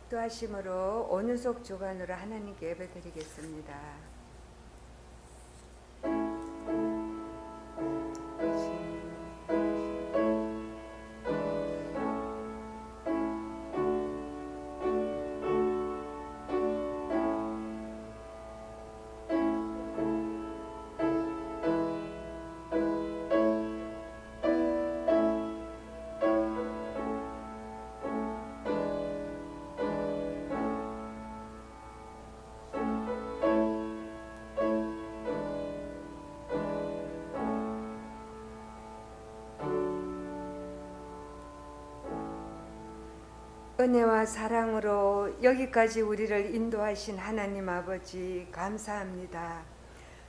기도하심으로 온유속 주간으로 하나님께 예배드리겠습니다. 은혜와 사랑으로 여기까지 우리를 인도하신 하나님 아버지 감사합니다.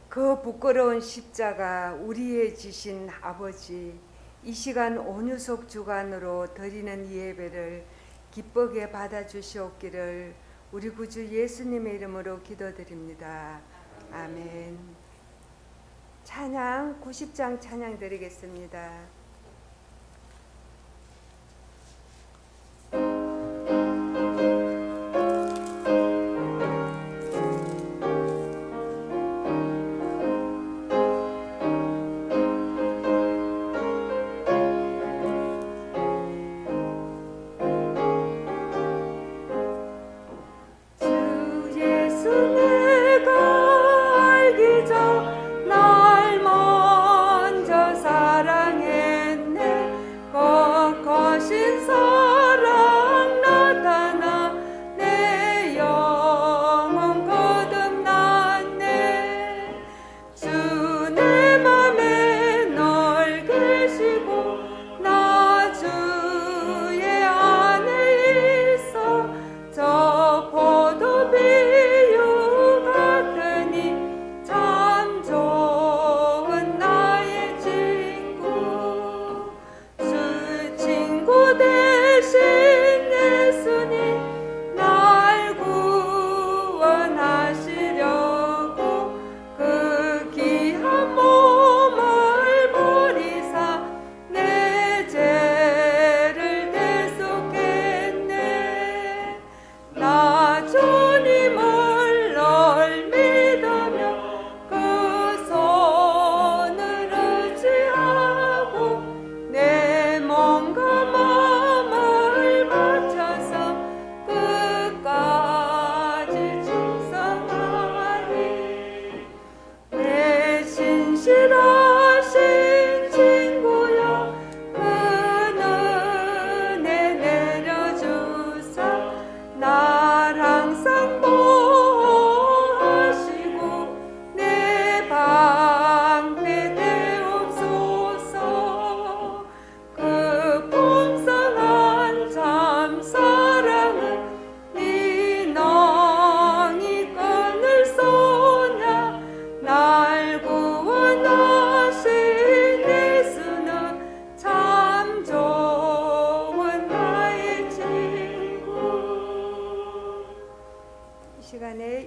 그 부끄러운 십자가 우리의 지신 아버지, 이 시간 온유속 주간으로 드리는 이 예배를 기쁘게 받아주시옵기를 우리 구주 예수님의 이름으로 기도드립니다. 아멘. 찬양 90장 찬양 드리겠습니다.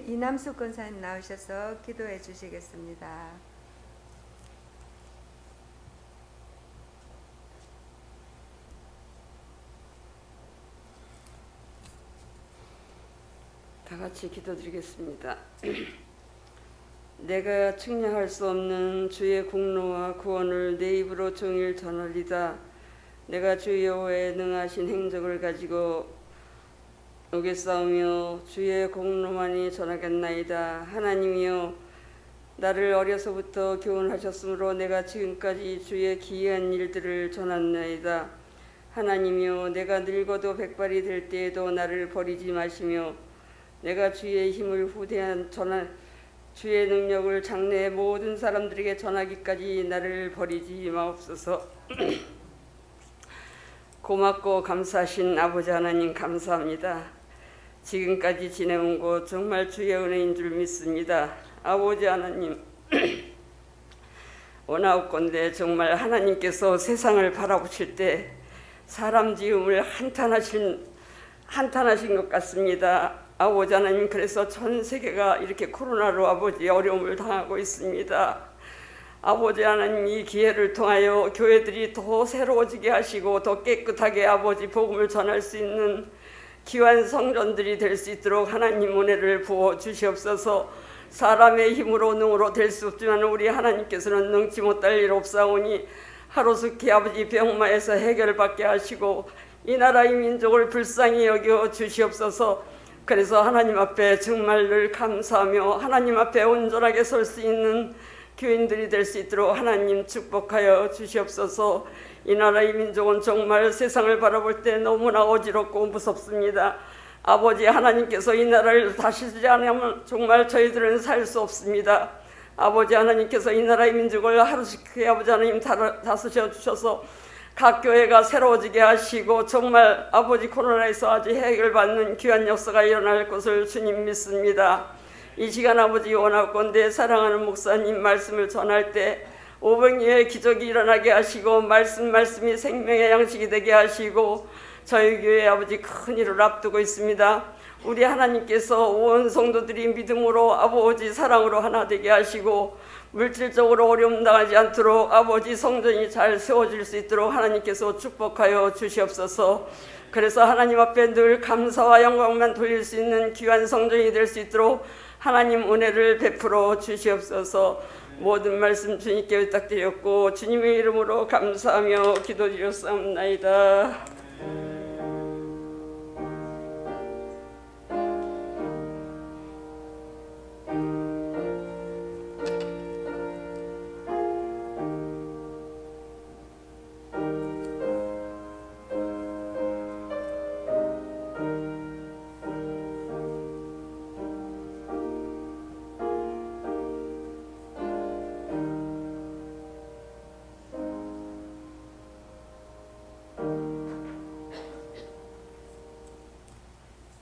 이남숙 권사님 나오셔서 기도해 주시겠습니다. 다 같이 기도드리겠습니다. 내가 측량할 수 없는 주의 공로와 구원을 내 입으로 종일 전하리다. 내가 주 여호와의 능하신 행적을 가지고 오겠사오며 주의 공로만이 전하겠나이다. 하나님이여, 나를 어려서부터 교훈하셨으므로 내가 지금까지 주의 기이한 일들을 전하나이다. 하나님이여, 내가 늙어도 백발이 될 때에도 나를 버리지 마시며 내가 주의 힘을 후대한 주의 능력을 장래의 모든 사람들에게 전하기까지 나를 버리지 마옵소서. 고맙고 감사하신 아버지 하나님 감사합니다. 지금까지 지내온 것 정말 주의 은혜인 줄 믿습니다. 아버지 하나님, 원하옵건대 정말 하나님께서 세상을 바라보실 때 사람 지음을 한탄하신 것 같습니다. 아버지 하나님, 그래서 전 세계가 이렇게 코로나로 아버지 어려움을 당하고 있습니다. 아버지 하나님, 이 기회를 통하여 교회들이 더 새로워지게 하시고 더 깨끗하게 아버지 복음을 전할 수 있는 귀한 성전들이 될 수 있도록 하나님 은혜를 부어 주시옵소서. 사람의 힘으로 능으로 될 수 없지만 우리 하나님께서는 능치 못할 일 없사오니 하루속히 아버지 병마에서 해결받게 하시고 이 나라 이 민족을 불쌍히 여겨 주시옵소서. 그래서 하나님 앞에 정말 늘 감사하며 하나님 앞에 온전하게 설 수 있는 교인들이 될 수 있도록 하나님 축복하여 주시옵소서. 이 나라 이 민족은 정말 세상을 바라볼 때 너무나 어지럽고 무섭습니다. 아버지 하나님께서 이 나라를 다스리지 않으면 정말 저희들은 살 수 없습니다. 아버지 하나님께서 이 나라의 민족을 하루씩 아버지 하나님 다스려 주셔서 각 교회가 새로워지게 하시고 정말 아버지 코로나에서 아주 해결받는 귀한 역사가 일어날 것을 주님 믿습니다. 이 시간 아버지 원하건대 사랑하는 목사님 말씀을 전할 때 500여의 기적이 일어나게 하시고 말씀이 생명의 양식이 되게 하시고 저희 교회 아버지 큰 일을 앞두고 있습니다. 우리 하나님께서 온 성도들이 믿음으로 아버지 사랑으로 하나 되게 하시고 물질적으로 어려움 당하지 않도록 아버지 성전이 잘 세워질 수 있도록 하나님께서 축복하여 주시옵소서. 그래서 하나님 앞에 늘 감사와 영광만 돌릴 수 있는 귀한 성전이 될 수 있도록 하나님 은혜를 베풀어 주시옵소서. 모든 말씀 주님께 부탁드렸고 주님의 이름으로 감사하며 기도드렸사옵나이다.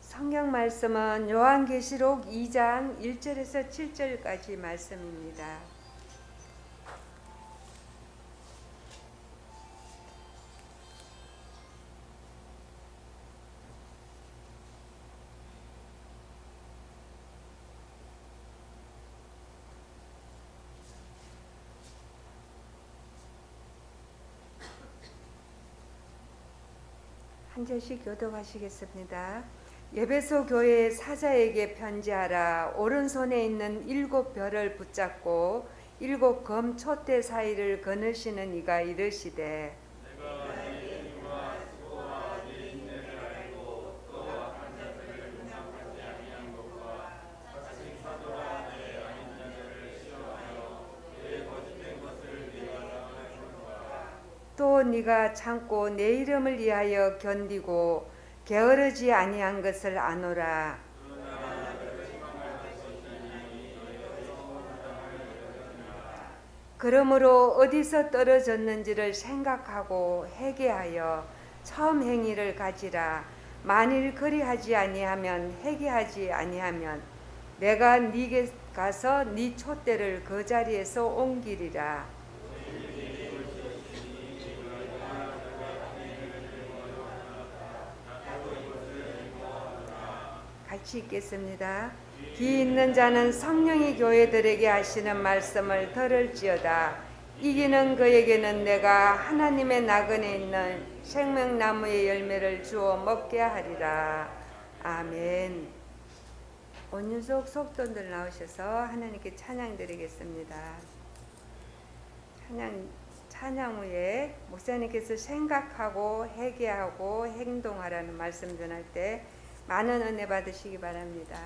성경 말씀은 요한계시록 2장 1절에서 7절까지 말씀입니다. 한 절씩 교독하시겠습니다. 에베소 교회 사자에게 편지하라. 오른손에 있는 7 별을 붙잡고 7 검 촛대 사이를 거느시는 이가 이르시되 또 네가 참고 내 이름을 위하여 견디고 게으르지 아니한 것을 아노라. 그러므로 어디서 떨어졌는지를 생각하고 회개하여 처음 행위를 가지라. 만일 그리하지 아니하면 회개하지 아니하면 내가 네게 가서 네 촛대를 그 자리에서 옮기리라. 같이 읽겠습니다. 귀 있는 자는 성령이 교회들에게 하시는 말씀을 들을지어다. 이기는 그에게는 내가 하나님의 나그네 있는 생명나무의 열매를 주어 먹게 하리라. 아멘. 온유석 속돈들 나오셔서 하나님께 찬양 드리겠습니다. 찬양 후에 목사님께서 생각하고 회개하고 행동하라는 말씀 전할 때 많은 은혜 받으시기 바랍니다.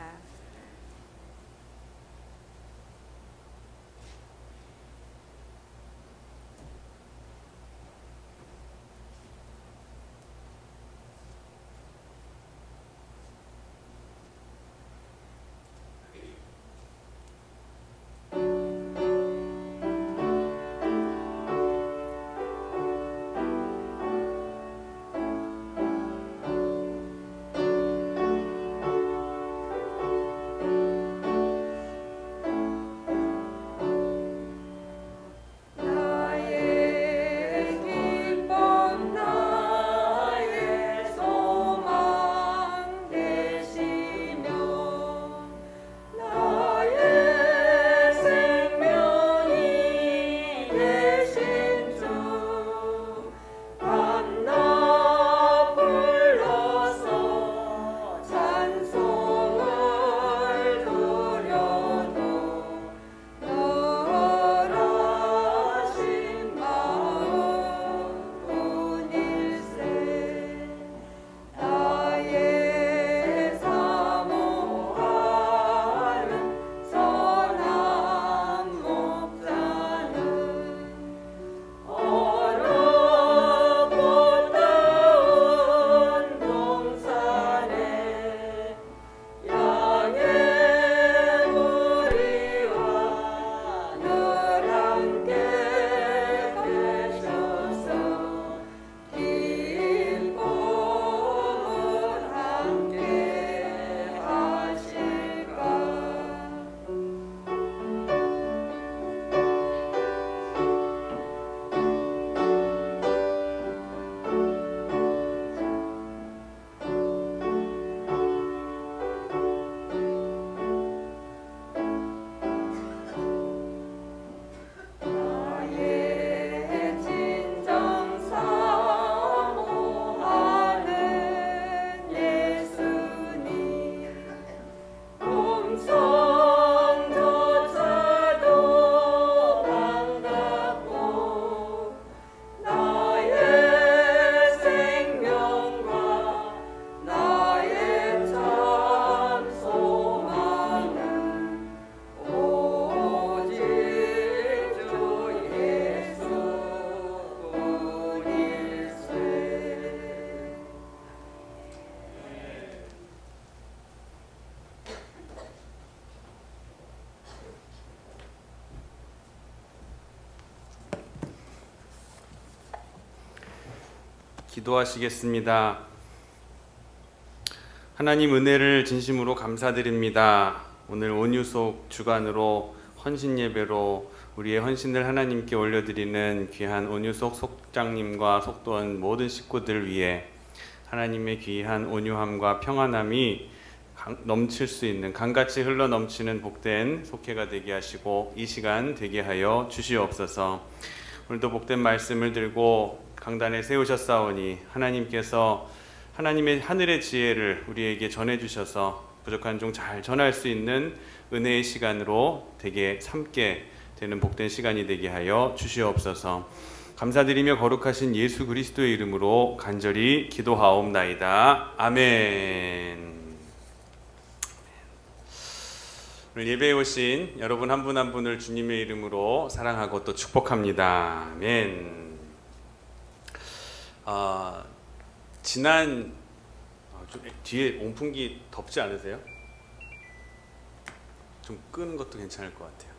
기도하시겠습니다. 하나님 은혜를 진심으로 감사드립니다. 오늘 온유속 주간으로 헌신 예배로 우리의 헌신을 하나님께 올려드리는 귀한 온유속 속장님과 속도원 모든 식구들 위해 하나님의 귀한 온유함과 평안함이 넘칠 수 있는 강같이 흘러 넘치는 복된 속회가 되게 하시고 이 시간 되게 하여 주시옵소서. 오늘도 복된 말씀을 들고 강단에 세우셨사오니 하나님께서 하나님의 하늘의 지혜를 우리에게 전해주셔서 부족한 종 잘 전할 수 있는 은혜의 시간으로 되게 삼게 되는 복된 시간이 되게 하여 주시옵소서. 감사드리며 거룩하신 예수 그리스도의 이름으로 간절히 기도하옵나이다. 아멘. 오늘 예배에 오신 여러분 한 분 한 분을 주님의 이름으로 사랑하고 또 축복합니다. 아멘. 지난 좀 뒤에 온풍기 덥지 않으세요? 좀 끄는 것도 괜찮을 것 같아요.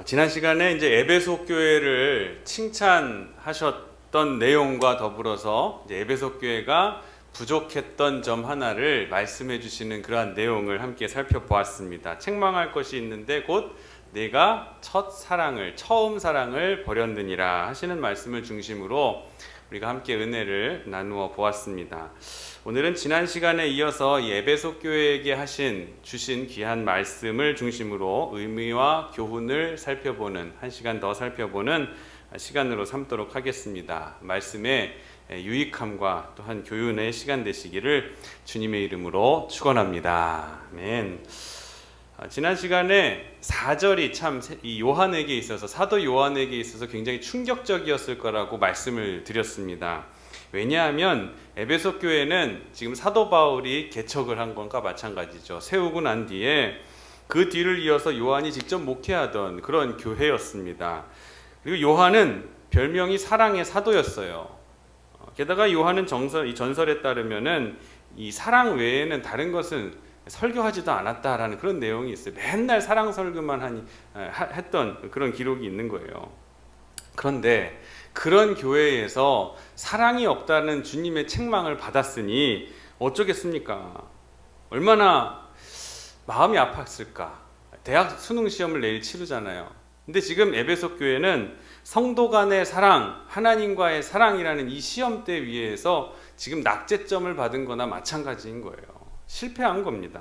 지난 시간에 이제 에베소 교회를 칭찬하셨던 내용과 더불어서 이제 에베소 교회가 부족했던 점 하나를 말씀해 주시는 그러한 내용을 함께 살펴보았습니다. 책망할 것이 있는데 곧 내가 처음 사랑을 버렸느니라 하시는 말씀을 중심으로 우리가 함께 은혜를 나누어 보았습니다. 오늘은 지난 시간에 이어서 이 에베소 교회에게 주신 귀한 말씀을 중심으로 의미와 교훈을 살펴보는 한 시간 더 살펴보는 시간으로 삼도록 하겠습니다. 말씀의 유익함과 또한 교훈의 시간 되시기를 주님의 이름으로 축원합니다. 아멘. 지난 시간에 4절이 참 이 요한에게 있어서 사도 요한에게 있어서 굉장히 충격적이었을 거라고 말씀을 드렸습니다. 왜냐하면 에베소 교회는 지금 사도 바울이 개척을 한 것과 마찬가지죠. 세우고 난 뒤에 그 뒤를 이어서 요한이 직접 목회하던 그런 교회였습니다. 그리고 요한은 별명이 사랑의 사도였어요. 게다가 요한은 이 전설에 따르면은 이 사랑 외에는 다른 것은 설교하지도 않았다라는 그런 내용이 있어요. 맨날 사랑 설교만 했던 그런 기록이 있는 거예요. 그런데 그런 교회에서 사랑이 없다는 주님의 책망을 받았으니 어쩌겠습니까? 얼마나 마음이 아팠을까? 대학 수능 시험을 내일 치르잖아요. 근데 지금 에베소 교회는 성도 간의 사랑, 하나님과의 사랑이라는 이 시험대 위에서 지금 낙제점을 받은 거나 마찬가지인 거예요. 실패한 겁니다.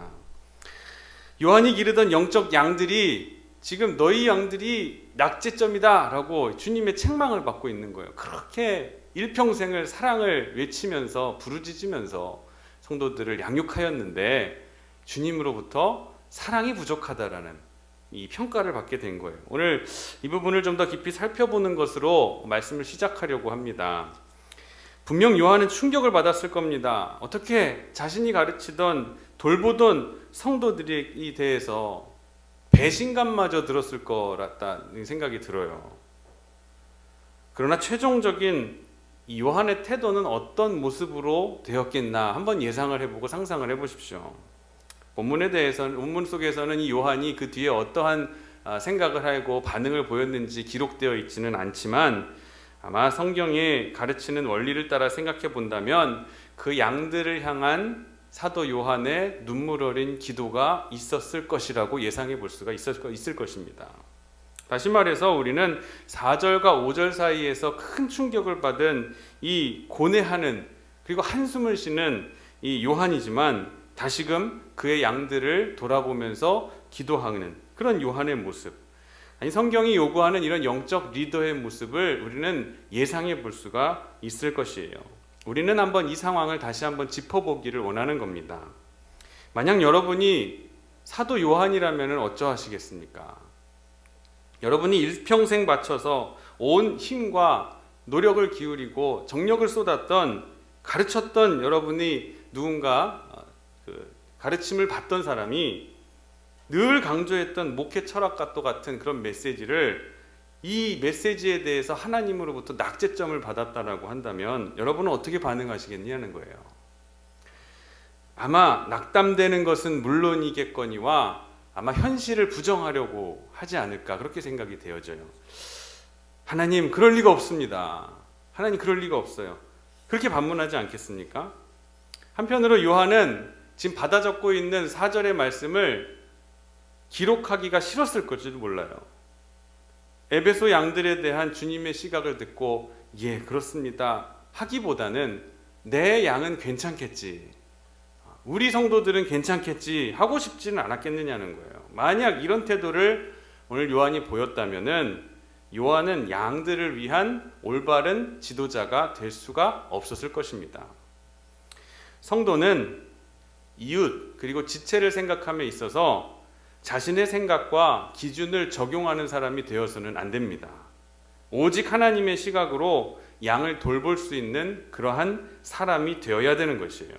요한이 기르던 영적 양들이 지금 너희 양들이 낙제점이다 라고 주님의 책망을 받고 있는 거예요. 그렇게 일평생을 사랑을 외치면서 부르짖으면서 성도들을 양육하였는데 주님으로부터 사랑이 부족하다라는 이 평가를 받게 된 거예요. 오늘 이 부분을 좀 더 깊이 살펴보는 것으로 말씀을 시작하려고 합니다. 분명 요한은 충격을 받았을 겁니다. 어떻게 자신이 가르치던 돌보던 성도들에 대해서 배신감마저 들었을 거라는 생각이 들어요. 그러나 최종적인 이 요한의 태도는 어떤 모습으로 되었겠나 한번 예상을 해보고 상상을 해보십시오. 본문 속에서는 이 요한이 그 뒤에 어떠한 생각을 하고 반응을 보였는지 기록되어 있지는 않지만 아마 성경이 가르치는 원리를 따라 생각해 본다면 그 양들을 향한 사도 요한의 눈물 어린 기도가 있었을 것이라고 예상해 볼 수가 있을 것입니다. 다시 말해서 우리는 4절과 5절 사이에서 큰 충격을 받은 이 고뇌하는 그리고 한숨을 쉬는 이 요한이지만 다시금 그의 양들을 돌아보면서 기도하는 그런 요한의 모습, 성경이 요구하는 이런 영적 리더의 모습을 우리는 예상해 볼 수가 있을 것이에요. 우리는 한번 이 상황을 다시 한번 짚어보기를 원하는 겁니다. 만약 여러분이 사도 요한이라면 어쩌하시겠습니까? 여러분이 일평생 바쳐서 온 힘과 노력을 기울이고 정력을 쏟았던 가르쳤던 여러분이 누군가 가르침을 받던 사람이 늘 강조했던 목회 철학과 또 같은 그런 메시지를 이 메시지에 대해서 하나님으로부터 낙제점을 받았다라고 한다면 여러분은 어떻게 반응하시겠냐는 거예요. 아마 낙담되는 것은 물론이겠거니와 아마 현실을 부정하려고 하지 않을까 그렇게 생각이 되어져요. 하나님 그럴 리가 없습니다. 하나님 그럴 리가 없어요. 그렇게 반문하지 않겠습니까? 한편으로 요한은 지금 받아 적고 있는 4절의 말씀을 기록하기가 싫었을 것지도 몰라요. 에베소 양들에 대한 주님의 시각을 듣고 예 그렇습니다 하기보다는 내 양은 괜찮겠지, 우리 성도들은 괜찮겠지 하고 싶지는 않았겠느냐는 거예요. 만약 이런 태도를 오늘 요한이 보였다면은 요한은 양들을 위한 올바른 지도자가 될 수가 없었을 것입니다. 성도는 이웃 그리고 지체를 생각함에 있어서 자신의 생각과 기준을 적용하는 사람이 되어서는 안 됩니다. 오직 하나님의 시각으로 양을 돌볼 수 있는 그러한 사람이 되어야 되는 것이에요.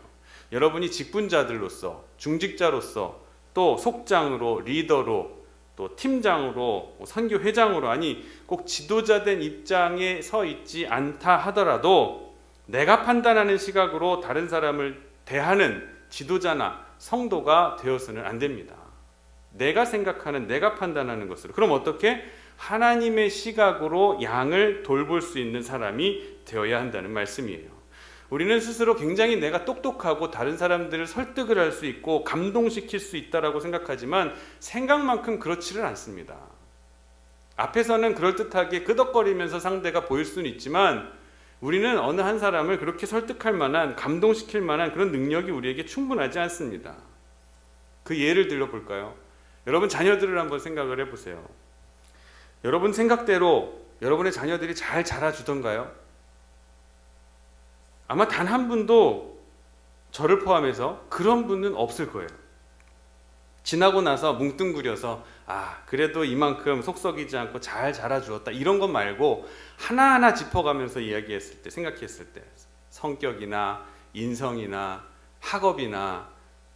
여러분이 직분자들로서, 중직자로서, 또 속장으로, 리더로, 또 팀장으로, 선교회장으로, 아니 꼭 지도자된 입장에 서 있지 않다 하더라도 내가 판단하는 시각으로 다른 사람을 대하는 지도자나 성도가 되어서는 안 됩니다. 내가 생각하는, 내가 판단하는 것으로. 그럼 어떻게? 하나님의 시각으로 양을 돌볼 수 있는 사람이 되어야 한다는 말씀이에요. 우리는 스스로 굉장히 내가 똑똑하고 다른 사람들을 설득을 할 수 있고 감동시킬 수 있다라고 생각하지만 생각만큼 그렇지는 않습니다. 앞에서는 그럴듯하게 끄덕거리면서 상대가 보일 수는 있지만 우리는 어느 한 사람을 그렇게 설득할 만한, 감동시킬 만한 그런 능력이 우리에게 충분하지 않습니다. 그 예를 들어볼까요? 여러분 자녀들을 한번 생각을 해보세요. 여러분 생각대로 여러분의 자녀들이 잘 자라주던가요? 아마 단 한 분도 저를 포함해서 그런 분은 없을 거예요. 지나고 나서 뭉뚱그려서 그래도 이만큼 속 썩이지 않고 잘 자라주었다 이런 것 말고 하나하나 짚어가면서 이야기했을 때, 생각했을 때 성격이나 인성이나 학업이나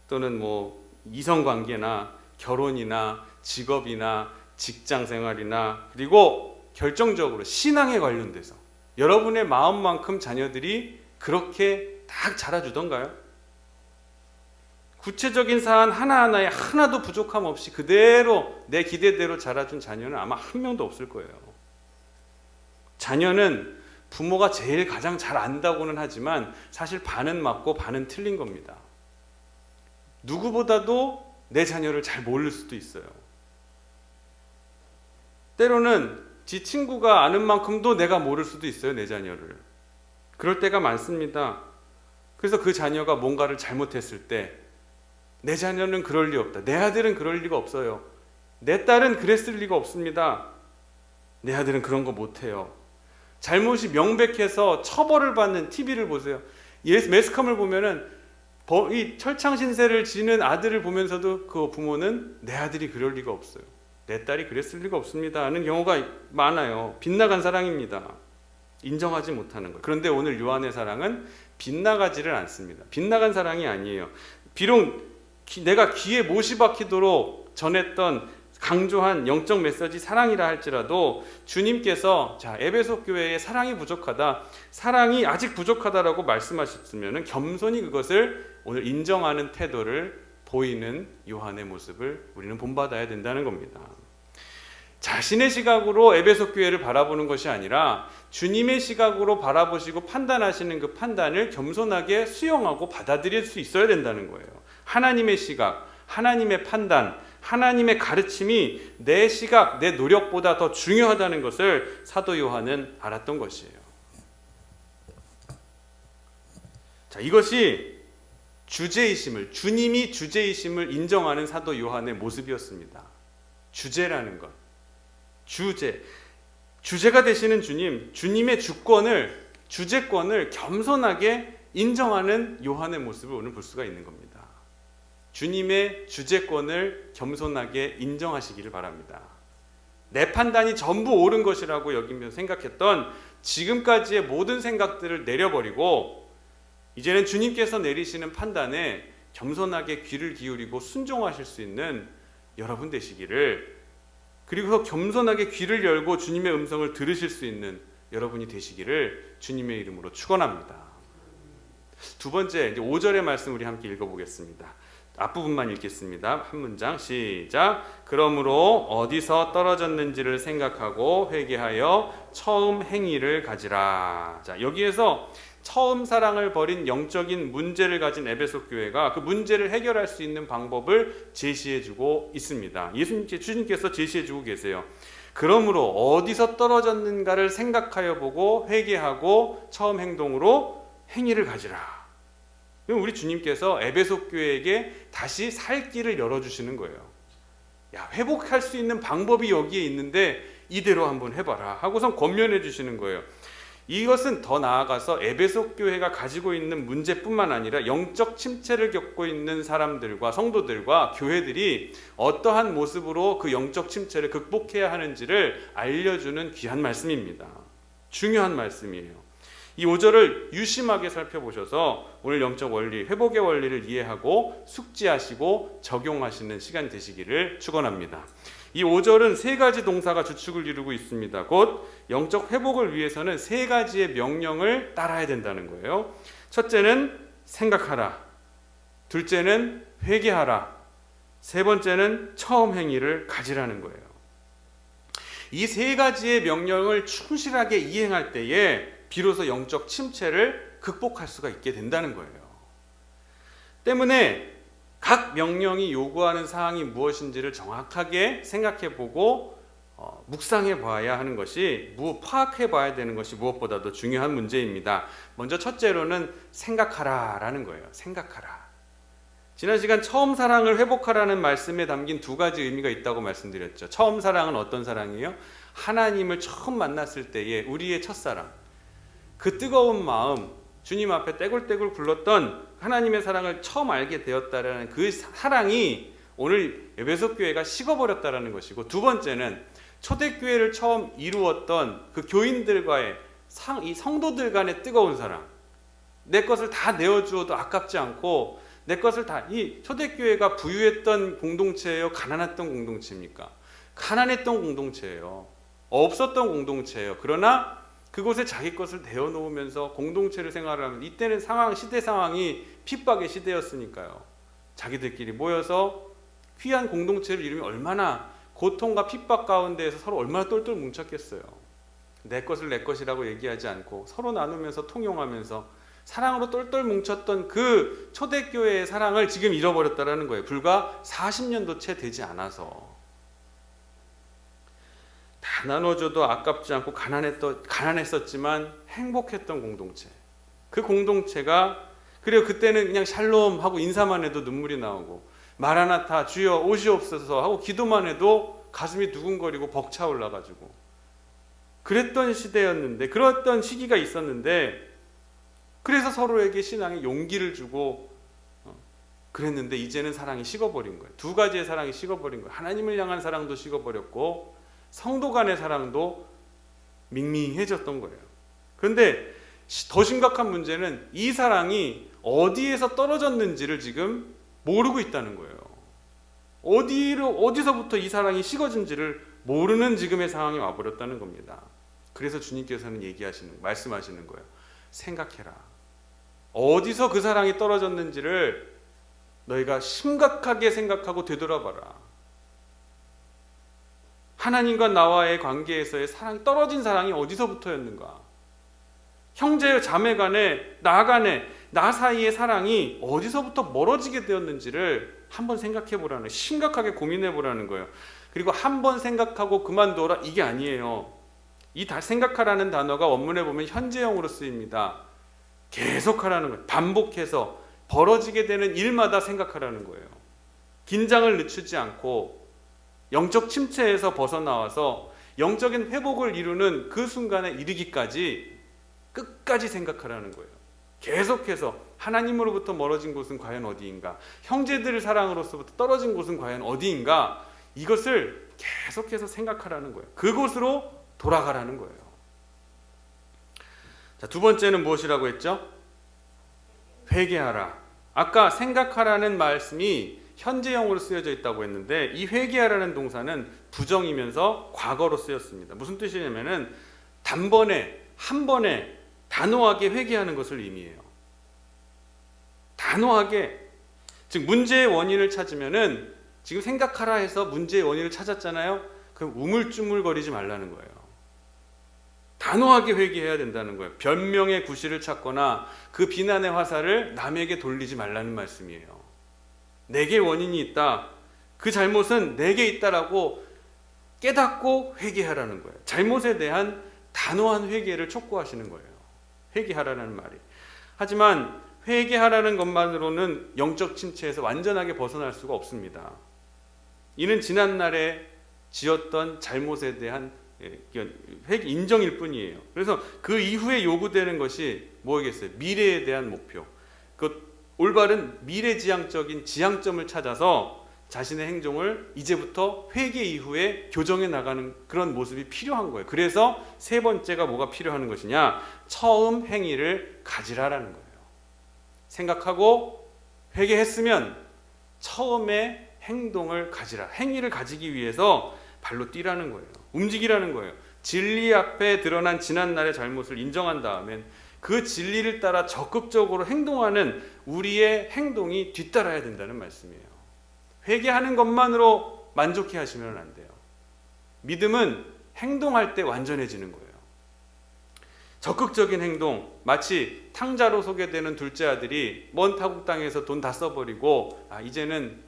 또는 뭐 이성관계나 결혼이나 직업이나 직장생활이나 그리고 결정적으로 신앙에 관련돼서 여러분의 마음만큼 자녀들이 그렇게 딱 자라주던가요? 구체적인 사안 하나하나에 하나도 부족함 없이 그대로 내 기대대로 자라준 자녀는 아마 한 명도 없을 거예요. 자녀는 부모가 제일 가장 잘 안다고는 하지만 사실 반은 맞고 반은 틀린 겁니다. 누구보다도 내 자녀를 잘 모를 수도 있어요. 때로는 지 친구가 아는 만큼도 내가 모를 수도 있어요, 내 자녀를. 그럴 때가 많습니다. 그래서 그 자녀가 뭔가를 잘못했을 때 내 자녀는 그럴 리 없다. 내 아들은 그럴 리가 없어요. 내 딸은 그랬을 리가 없습니다. 내 아들은 그런 거 못해요. 잘못이 명백해서 처벌을 받는 TV를 보세요. 매스컴을 보면은 이 철창신세를 지는 아들을 보면서도 그 부모는 내 아들이 그럴 리가 없어요. 내 딸이 그랬을 리가 없습니다 하는 경우가 많아요. 빗나간 사랑입니다. 인정하지 못하는 거예요. 그런데 오늘 요한의 사랑은 빗나가지를 않습니다. 빗나간 사랑이 아니에요. 비록 내가 귀에 못이 박히도록 전했던 강조한 영적 메시지 사랑이라 할지라도 주님께서 에베소 교회에 사랑이 부족하다, 사랑이 아직 부족하다라고 말씀하셨으면 겸손히 그것을 오늘 인정하는 태도를 보이는 요한의 모습을 우리는 본받아야 된다는 겁니다. 자신의 시각으로 에베소 교회를 바라보는 것이 아니라 주님의 시각으로 바라보시고 판단하시는 그 판단을 겸손하게 수용하고 받아들일 수 있어야 된다는 거예요. 하나님의 시각, 하나님의 판단, 하나님의 가르침이 내 시각, 내 노력보다 더 중요하다는 것을 사도 요한은 알았던 것이에요. 이것이 주제이심을, 주님이 주제이심을 인정하는 사도 요한의 모습이었습니다. 주제라는 것, 주제가 되시는 주님, 주님의 주제권을 겸손하게 인정하는 요한의 모습을 오늘 볼 수가 있는 겁니다. 주님의 주제권을 겸손하게 인정하시기를 바랍니다. 내 판단이 전부 옳은 것이라고 여기며 생각했던 지금까지의 모든 생각들을 내려버리고 이제는 주님께서 내리시는 판단에 겸손하게 귀를 기울이고 순종하실 수 있는 여러분 되시기를, 그리고 겸손하게 귀를 열고 주님의 음성을 들으실 수 있는 여러분이 되시기를 주님의 이름으로 축원합니다. 두 번째, 이제 5절의 말씀 우리 함께 읽어보겠습니다. 앞부분만 읽겠습니다. 한 문장 시작. 그러므로 어디서 떨어졌는지를 생각하고 회개하여 처음 행위를 가지라. 자, 여기에서 처음 사랑을 버린 영적인 문제를 가진 에베소 교회가 그 문제를 해결할 수 있는 방법을 제시해주고 있습니다. 주님께서 제시해주고 계세요. 그러므로 어디서 떨어졌는가를 생각하여 보고 회개하고 처음 행동으로 행위를 가지라. 우리 주님께서 에베소 교회에게 다시 살 길을 열어주시는 거예요. 야, 회복할 수 있는 방법이 여기에 있는데 이대로 한번 해봐라 하고선 권면해 주시는 거예요. 이것은 더 나아가서 에베소 교회가 가지고 있는 문제뿐만 아니라 영적 침체를 겪고 있는 사람들과 성도들과 교회들이 어떠한 모습으로 그 영적 침체를 극복해야 하는지를 알려주는 귀한 말씀입니다. 중요한 말씀이에요. 이 5절을 유심하게 살펴보셔서 오늘 영적 원리, 회복의 원리를 이해하고 숙지하시고 적용하시는 시간 되시기를 축원합니다. 이 5절은 세 가지 동사가 주축을 이루고 있습니다. 곧 영적 회복을 위해서는 세 가지의 명령을 따라야 된다는 거예요. 첫째는 생각하라, 둘째는 회개하라, 세 번째는 처음 행위를 가지라는 거예요. 이 세 가지의 명령을 충실하게 이행할 때에 비로소 영적 침체를 극복할 수가 있게 된다는 거예요. 때문에 각 명령이 요구하는 사항이 무엇인지를 정확하게 생각해 보고 묵상해 봐야 하는 것이, 파악해 봐야 되는 것이 무엇보다도 중요한 문제입니다. 먼저 첫째로는 생각하라 라는 거예요. 생각하라. 지난 시간 처음 사랑을 회복하라는 말씀에 담긴 두 가지 의미가 있다고 말씀드렸죠. 처음 사랑은 어떤 사랑이에요? 하나님을 처음 만났을 때의 우리의 첫사랑, 그 뜨거운 마음, 주님 앞에 떼굴떼굴 굴렀던 하나님의 사랑을 처음 알게 되었다라는 그 사랑이 오늘 에베소 교회가 식어버렸다라는 것이고, 두 번째는 초대교회를 처음 이루었던 그 교인들과의 이 성도들 간의 뜨거운 사랑, 내 것을 다 내어주어도 아깝지 않고 내 것을 다, 이 초대교회가 부유했던 공동체예요? 가난했던 공동체입니까? 가난했던 공동체예요. 없었던 공동체예요. 그러나 그곳에 자기 것을 내어놓으면서 공동체를 생활하면, 이때는 시대 상황이 핍박의 시대였으니까요. 자기들끼리 모여서 귀한 공동체를 이루면 얼마나 고통과 핍박 가운데에서 서로 얼마나 똘똘 뭉쳤겠어요. 내 것을 내 것이라고 얘기하지 않고 서로 나누면서 통용하면서 사랑으로 똘똘 뭉쳤던 그 초대교회의 사랑을 지금 잃어버렸다는 거예요. 불과 40년도 채 되지 않아서. 다 나눠줘도 아깝지 않고 가난했었지만 행복했던 공동체, 그 공동체가, 그리고 그때는 그냥 샬롬 하고 인사만 해도 눈물이 나오고, 마라나타 주여 오시옵소서 하고 기도만 해도 가슴이 두근거리고 벅차올라가지고 그랬던 시대였는데, 그랬던 시기가 있었는데, 그래서 서로에게 신앙에 용기를 주고 그랬는데 이제는 사랑이 식어버린 거예요. 두 가지의 사랑이 식어버린 거예요. 하나님을 향한 사랑도 식어버렸고 성도 간의 사랑도 밍밍해졌던 거예요. 그런데 더 심각한 문제는 이 사랑이 어디에서 떨어졌는지를 지금 모르고 있다는 거예요. 어디서부터 이 사랑이 식어진지를 모르는 지금의 상황이 와버렸다는 겁니다. 그래서 주님께서는 말씀하시는 거예요. 생각해라. 어디서 그 사랑이 떨어졌는지를 너희가 심각하게 생각하고 되돌아봐라. 하나님과 나와의 관계에서의 사랑이, 떨어진 사랑이 어디서부터였는가? 형제 자매 간에, 나 사이의 사랑이 어디서부터 멀어지게 되었는지를 한번 생각해 보라는, 심각하게 고민해 보라는 거예요. 그리고 한번 생각하고 그만둬라, 이게 아니에요. 이 생각하라는 단어가 원문에 보면 현재형으로 쓰입니다. 계속하라는 거예요. 반복해서 벌어지게 되는 일마다 생각하라는 거예요. 긴장을 늦추지 않고 영적 침체에서 벗어나와서 영적인 회복을 이루는 그 순간에 이르기까지 끝까지 생각하라는 거예요. 계속해서 하나님으로부터 멀어진 곳은 과연 어디인가? 형제들의 사랑으로서부터 떨어진 곳은 과연 어디인가? 이것을 계속해서 생각하라는 거예요. 그곳으로 돌아가라는 거예요. 자, 두 번째는 무엇이라고 했죠? 회개하라. 아까 생각하라는 말씀이 현재형으로 쓰여져 있다고 했는데, 이 회개하라는 동사는 부정이면서 과거로 쓰였습니다. 무슨 뜻이냐면은 단번에, 한 번에 단호하게 회개하는 것을 의미해요. 단호하게 즉 문제의 원인을 찾으면은 지금 생각하라 해서 문제의 원인을 찾았잖아요. 그럼 우물쭈물거리지 말라는 거예요. 단호하게 회개해야 된다는 거예요. 변명의 구실을 찾거나 그 비난의 화살을 남에게 돌리지 말라는 말씀이에요. 내게 원인이 있다. 그 잘못은 내게 있다라고 깨닫고 회개하라는 거예요. 잘못에 대한 단호한 회개를 촉구하시는 거예요. 회개하라는 말이. 하지만 회개하라는 것만으로는 영적 침체에서 완전하게 벗어날 수가 없습니다. 이는 지난날에 지었던 잘못에 대한 인정일 뿐이에요. 그래서 그 이후에 요구되는 것이 뭐겠어요? 미래에 대한 목표. 그 올바른 미래지향적인 지향점을 찾아서 자신의 행동을 이제부터 회개 이후에 교정해 나가는 그런 모습이 필요한 거예요. 그래서 세 번째가 뭐가 필요한 것이냐? 처음 행위를 가지라라는 거예요. 생각하고 회개했으면 처음에 행동을 가지라. 행위를 가지기 위해서 발로 뛰라는 거예요. 움직이라는 거예요. 진리 앞에 드러난 지난날의 잘못을 인정한 다음엔 그 진리를 따라 적극적으로 행동하는 우리의 행동이 뒤따라야 된다는 말씀이에요. 회개하는 것만으로 만족해 하시면 안 돼요. 믿음은 행동할 때 완전해지는 거예요. 적극적인 행동, 마치 탕자로 소개되는 둘째 아들이 먼 타국 땅에서 돈 다 써버리고 이제는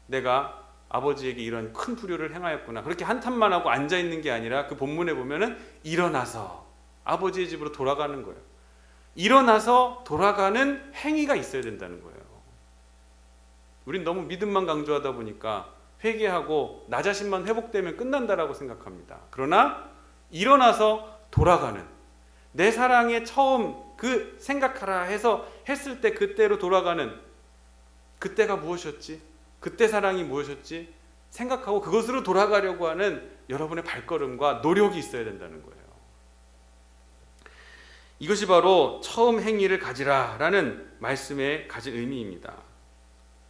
내가 아버지에게 이런 큰 불효를 행하였구나. 그렇게 한탄만 하고 앉아있는 게 아니라 그 본문에 보면은 일어나서 아버지의 집으로 돌아가는 거예요. 일어나서 돌아가는 행위가 있어야 된다는 거예요. 우린 너무 믿음만 강조하다 보니까 회개하고 나 자신만 회복되면 끝난다라고 생각합니다. 그러나 일어나서 돌아가는, 내 사랑에 처음 그 생각하라 해서 했을 때 그때로 돌아가는, 그때가 무엇이었지? 그때 사랑이 무엇이었지? 생각하고 그것으로 돌아가려고 하는 여러분의 발걸음과 노력이 있어야 된다는 거예요. 이것이 바로 처음 행위를 가지라라는 말씀에 가진 의미입니다.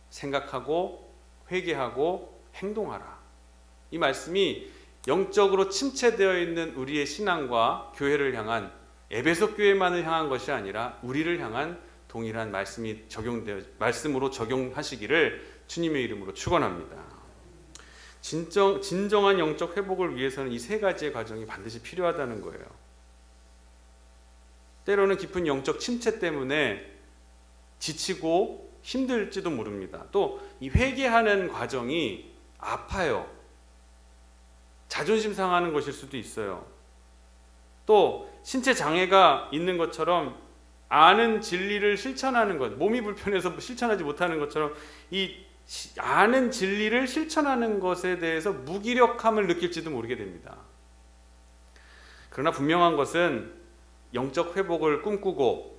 생각하고 회개하고 행동하라. 이 말씀이 영적으로 침체되어 있는 우리의 신앙과 교회를 향한, 에베소 교회만을 향한 것이 아니라 우리를 향한 동일한 말씀으로 적용하시기를 주님의 이름으로 축원합니다. 진정한 영적 회복을 위해서는 이 세 가지의 과정이 반드시 필요하다는 거예요. 때로는 깊은 영적 침체 때문에 지치고 힘들지도 모릅니다. 또 이 회개하는 과정이 아파요. 자존심 상하는 것일 수도 있어요. 또 신체 장애가 있는 것처럼 아는 진리를 실천하는 것, 몸이 불편해서 실천하지 못하는 것처럼 이 아는 진리를 실천하는 것에 대해서 무기력함을 느낄지도 모르게 됩니다. 그러나 분명한 것은 영적 회복을 꿈꾸고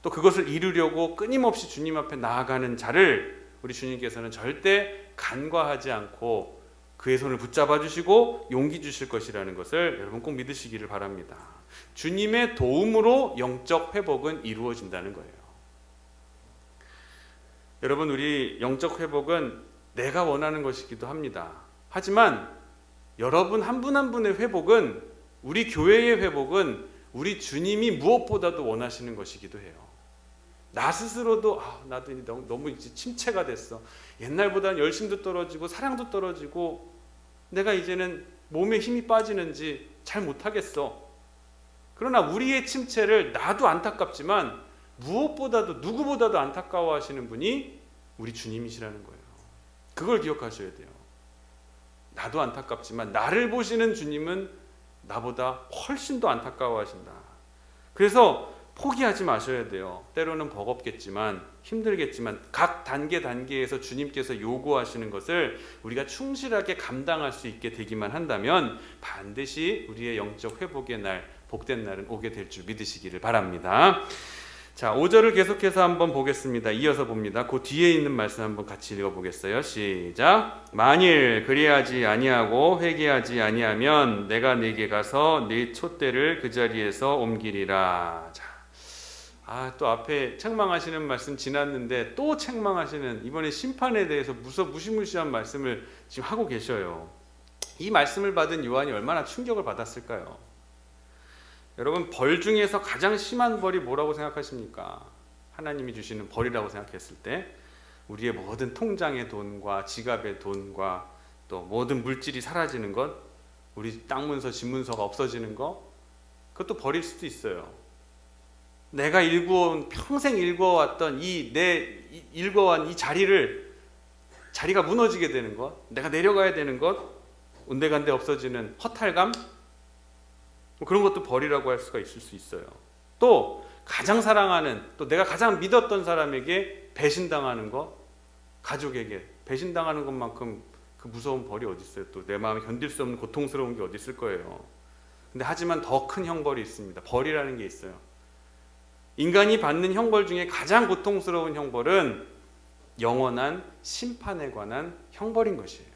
또 그것을 이루려고 끊임없이 주님 앞에 나아가는 자를 우리 주님께서는 절대 간과하지 않고 그의 손을 붙잡아 주시고 용기 주실 것이라는 것을 여러분 꼭 믿으시기를 바랍니다. 주님의 도움으로 영적 회복은 이루어진다는 거예요. 여러분, 우리 영적 회복은 내가 원하는 것이기도 합니다. 하지만 여러분 한 분 한 분의 회복은, 우리 교회의 회복은 우리 주님이 무엇보다도 원하시는 것이기도 해요. 나 스스로도 나도 너무 이제 침체가 됐어. 옛날보다는 열심도 떨어지고 사랑도 떨어지고 내가 이제는 몸에 힘이 빠지는지 잘 못하겠어. 그러나 우리의 침체를 나도 안타깝지만 무엇보다도 누구보다도 안타까워하시는 분이 우리 주님이시라는 거예요. 그걸 기억하셔야 돼요. 나도 안타깝지만 나를 보시는 주님은 나보다 훨씬 더 안타까워하신다. 그래서 포기하지 마셔야 돼요. 때로는 버겁겠지만 힘들겠지만 각 단계에서 주님께서 요구하시는 것을 우리가 충실하게 감당할 수 있게 되기만 한다면 반드시 우리의 영적 회복의 날, 복된 날은 오게 될 줄 믿으시기를 바랍니다. 자, 5절을 계속해서 한번 보겠습니다. 이어서 봅니다. 그 뒤에 있는 말씀 한번 같이 읽어보겠어요. 시작. 만일 그리하지 아니하고 회개하지 아니하면 내가 네게 가서 네 촛대를 그 자리에서 옮기리라. 자, 또 앞에 책망하시는 말씀 지났는데 또 책망하시는, 이번에 심판에 대해서 무시무시한 말씀을 지금 하고 계셔요. 이 말씀을 받은 요한이 얼마나 충격을 받았을까요? 여러분, 벌 중에서 가장 심한 벌이 뭐라고 생각하십니까? 하나님이 주시는 벌이라고 생각했을 때 우리의 모든 통장의 돈과 지갑의 돈과 또 모든 물질이 사라지는 것, 우리 땅 문서, 집 문서가 없어지는 것, 그것도 버릴 수도 있어요. 내가 평생 읽어왔던 읽어온 이 자리가 무너지게 되는 것, 내가 내려가야 되는 것, 온데간데 없어지는 허탈감, 그런 것도 버리라고 할 수가 있을 수 있어요. 또 가장 사랑하는, 또 내가 가장 믿었던 사람에게 배신당하는 것, 가족에게 배신당하는 것만큼 그 무서운 벌이 어디 있어요? 또 내 마음에 견딜 수 없는 고통스러운 게 어디 있을 거예요. 근데 하지만 더 큰 형벌이 있습니다. 벌이라는 게 있어요. 인간이 받는 형벌 중에 가장 고통스러운 형벌은 영원한 심판에 관한 형벌인 것이에요.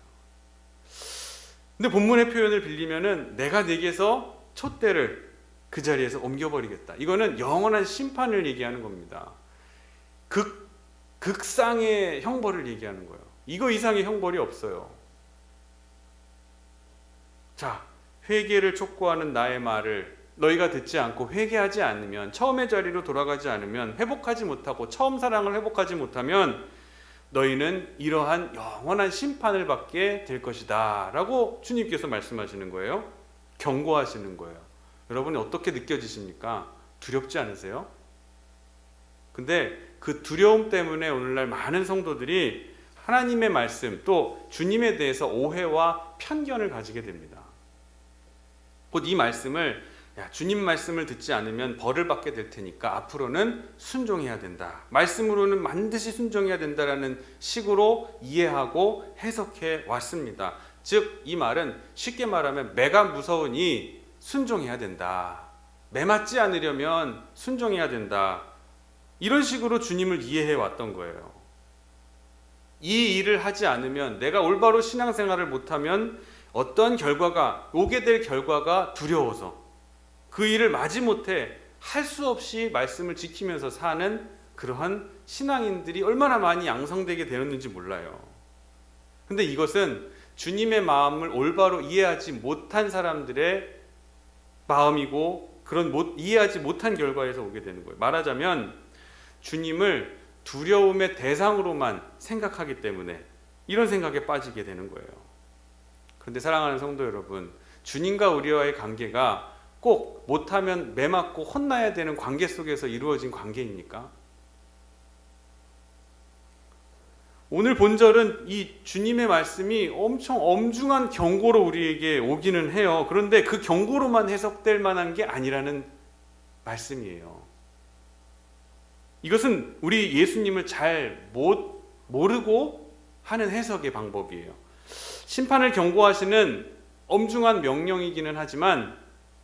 근데 본문의 표현을 빌리면은 내가 네게서 촛대를 그 자리에서 옮겨버리겠다. 이거는 영원한 심판을 얘기하는 겁니다. 극상의 형벌을 얘기하는 거예요. 이거 이상의 형벌이 없어요. 자, 회개를 촉구하는 나의 말을 너희가 듣지 않고 회개하지 않으면, 처음의 자리로 돌아가지 않으면, 회복하지 못하고 처음 사랑을 회복하지 못하면 너희는 이러한 영원한 심판을 받게 될 것이다 라고 주님께서 말씀하시는 거예요. 경고하시는 거예요. 여러분이 어떻게 느껴지십니까? 두렵지 않으세요? 근데 그 두려움 때문에 오늘날 많은 성도들이 하나님의 말씀, 또 주님에 대해서 오해와 편견을 가지게 됩니다. 곧 이 말씀을, 주님 말씀을 듣지 않으면 벌을 받게 될 테니까 앞으로는 순종해야 된다, 말씀으로는 반드시 순종해야 된다라는 식으로 이해하고 해석해 왔습니다. 즉 이 말은 쉽게 말하면 매가 무서우니 순종해야 된다, 매 맞지 않으려면 순종해야 된다, 이런 식으로 주님을 이해해 왔던 거예요. 이 일을 하지 않으면, 내가 올바로 신앙생활을 못하면 어떤 결과가, 오게 될 결과가 두려워서 그 일을 마지못해 할 수 없이 말씀을 지키면서 사는 그러한 신앙인들이 얼마나 많이 양성되게 되었는지 몰라요. 근데 이것은 주님의 마음을 올바로 이해하지 못한 사람들의 마음이고, 그런 이해하지 못한 결과에서 오게 되는 거예요. 말하자면 주님을 두려움의 대상으로만 생각하기 때문에 이런 생각에 빠지게 되는 거예요. 그런데 사랑하는 성도 여러분, 주님과 우리와의 관계가 꼭 못하면 매맞고 혼나야 되는 관계 속에서 이루어진 관계입니까? 오늘 본절은 이 주님의 말씀이 엄청 엄중한 경고로 우리에게 오기는 해요. 그런데 그 경고로만 해석될 만한 게 아니라는 말씀이에요. 이것은 우리 예수님을 잘 모르고 하는 해석의 방법이에요. 심판을 경고하시는 엄중한 명령이기는 하지만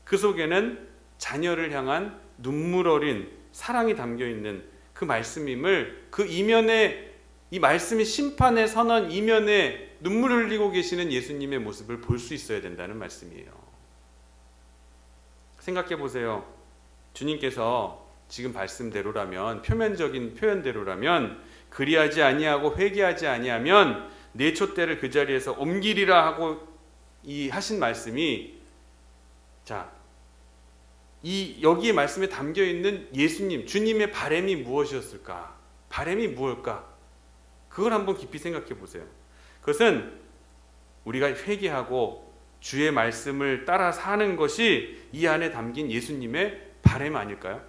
그 속에는 자녀를 향한 눈물 어린 사랑이 담겨 있는 그 말씀임을, 그 이면에, 이 말씀이 심판의 선언 이면에 눈물을 흘리고 계시는 예수님의 모습을 볼 수 있어야 된다는 말씀이에요. 생각해 보세요. 주님께서 지금 말씀대로라면, 표면적인 표현대로라면, 그리하지 아니하고 회개하지 아니하면 내 촛대를 그 자리에서 옮기리라 하고 하신 말씀이, 여기에 말씀에 담겨 있는 예수님, 주님의 바람이 무엇이었을까? 바람이 무엇일까? 그걸 한번 깊이 생각해 보세요. 그것은 우리가 회개하고 주의 말씀을 따라 사는 것이 이 안에 담긴 예수님의 바람 아닐까요?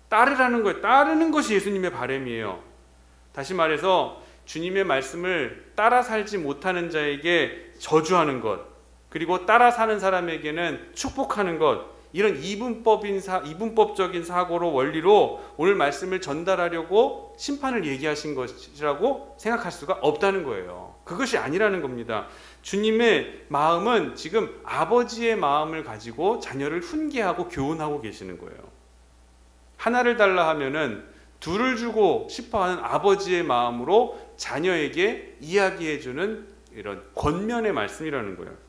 따르라는 거예요. 따르는 것이 예수님의 바람이에요. 다시 말해서 주님의 말씀을 따라 살지 못하는 자에게 저주하는 것, 그리고 따라 사는 사람에게는 축복하는 것, 이런 이분법적인 사고로, 원리로 오늘 말씀을 전달하려고 심판을 얘기하신 것이라고 생각할 수가 없다는 거예요. 그것이 아니라는 겁니다. 주님의 마음은 지금 아버지의 마음을 가지고 자녀를 훈계하고 교훈하고 계시는 거예요. 하나를 달라 하면은 둘을 주고 싶어하는 아버지의 마음으로 자녀에게 이야기해주는 이런 권면의 말씀이라는 거예요.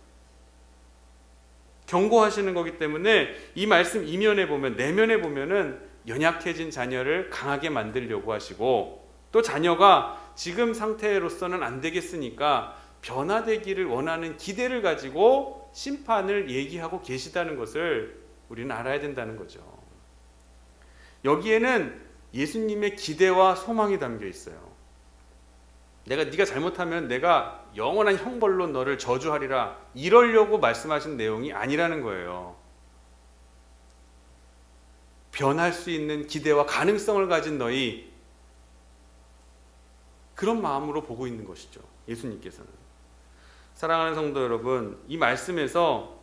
경고하시는 거기 때문에 이 말씀 이면에 보면, 내면에 보면은 연약해진 자녀를 강하게 만들려고 하시고, 또 자녀가 지금 상태로서는 안 되겠으니까 변화되기를 원하는 기대를 가지고 심판을 얘기하고 계시다는 것을 우리는 알아야 된다는 거죠. 여기에는 예수님의 기대와 소망이 담겨 있어요. 네가 잘못하면 내가 영원한 형벌로 너를 저주하리라, 이러려고 말씀하신 내용이 아니라는 거예요. 변할 수 있는 기대와 가능성을 가진 너희, 그런 마음으로 보고 있는 것이죠, 예수님께서는. 사랑하는 성도 여러분, 이 말씀에서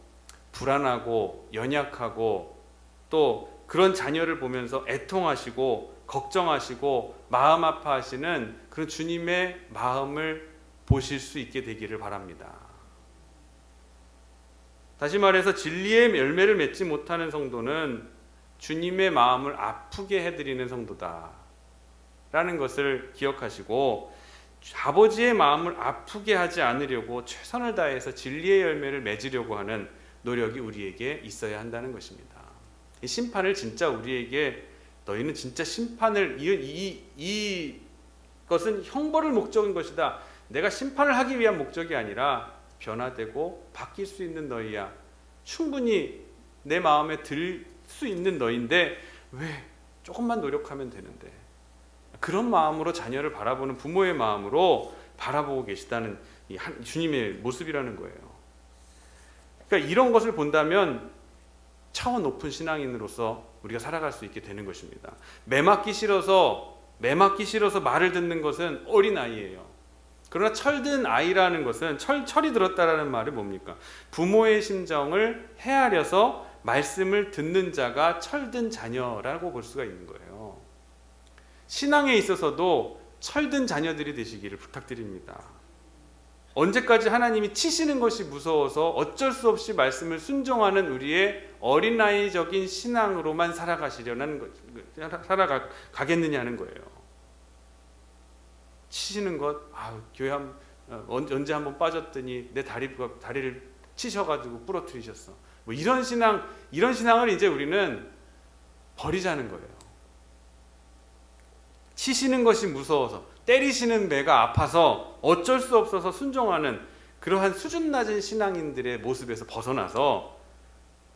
불안하고 연약하고 또 그런 자녀를 보면서 애통하시고 걱정하시고 마음 아파하시는 그런 주님의 마음을 보실 수 있게 되기를 바랍니다. 다시 말해서 진리의 열매를 맺지 못하는 성도는 주님의 마음을 아프게 해드리는 성도다 라는 것을 기억하시고, 아버지의 마음을 아프게 하지 않으려고 최선을 다해서 진리의 열매를 맺으려고 하는 노력이 우리에게 있어야 한다는 것입니다. 이 심판을 진짜 우리에게, 너희는 진짜 심판을, 이것은 형벌을 목적인 것이다, 내가 심판을 하기 위한 목적이 아니라 변화되고 바뀔 수 있는 너희야, 충분히 내 마음에 들 수 있는 너희인데 왜 조금만 노력하면 되는데, 그런 마음으로 자녀를 바라보는 부모의 마음으로 바라보고 계시다는 이 주님의 모습이라는 거예요. 그러니까 이런 것을 본다면 차원 높은 신앙인으로서 우리가 살아갈 수 있게 되는 것입니다. 매맞기 싫어서 말을 듣는 것은 어린아이예요. 그러나 철든 아이라는 것은, 철이 들었다라는 말이 뭡니까? 부모의 심정을 헤아려서 말씀을 듣는 자가 철든 자녀라고 볼 수가 있는 거예요. 신앙에 있어서도 철든 자녀들이 되시기를 부탁드립니다. 언제까지 하나님이 치시는 것이 무서워서 어쩔 수 없이 말씀을 순종하는 우리의 어린아이적인 신앙으로만 살아가겠느냐는 거예요. 치시는 것, 교회 언제 한번 빠졌더니 내 다리를 치셔가지고 부러뜨리셨어, 뭐 이런 신앙을 이제 우리는 버리자는 거예요. 치시는 것이 무서워서, 때리시는 배가 아파서 어쩔 수 없어서 순종하는 그러한 수준 낮은 신앙인들의 모습에서 벗어나서,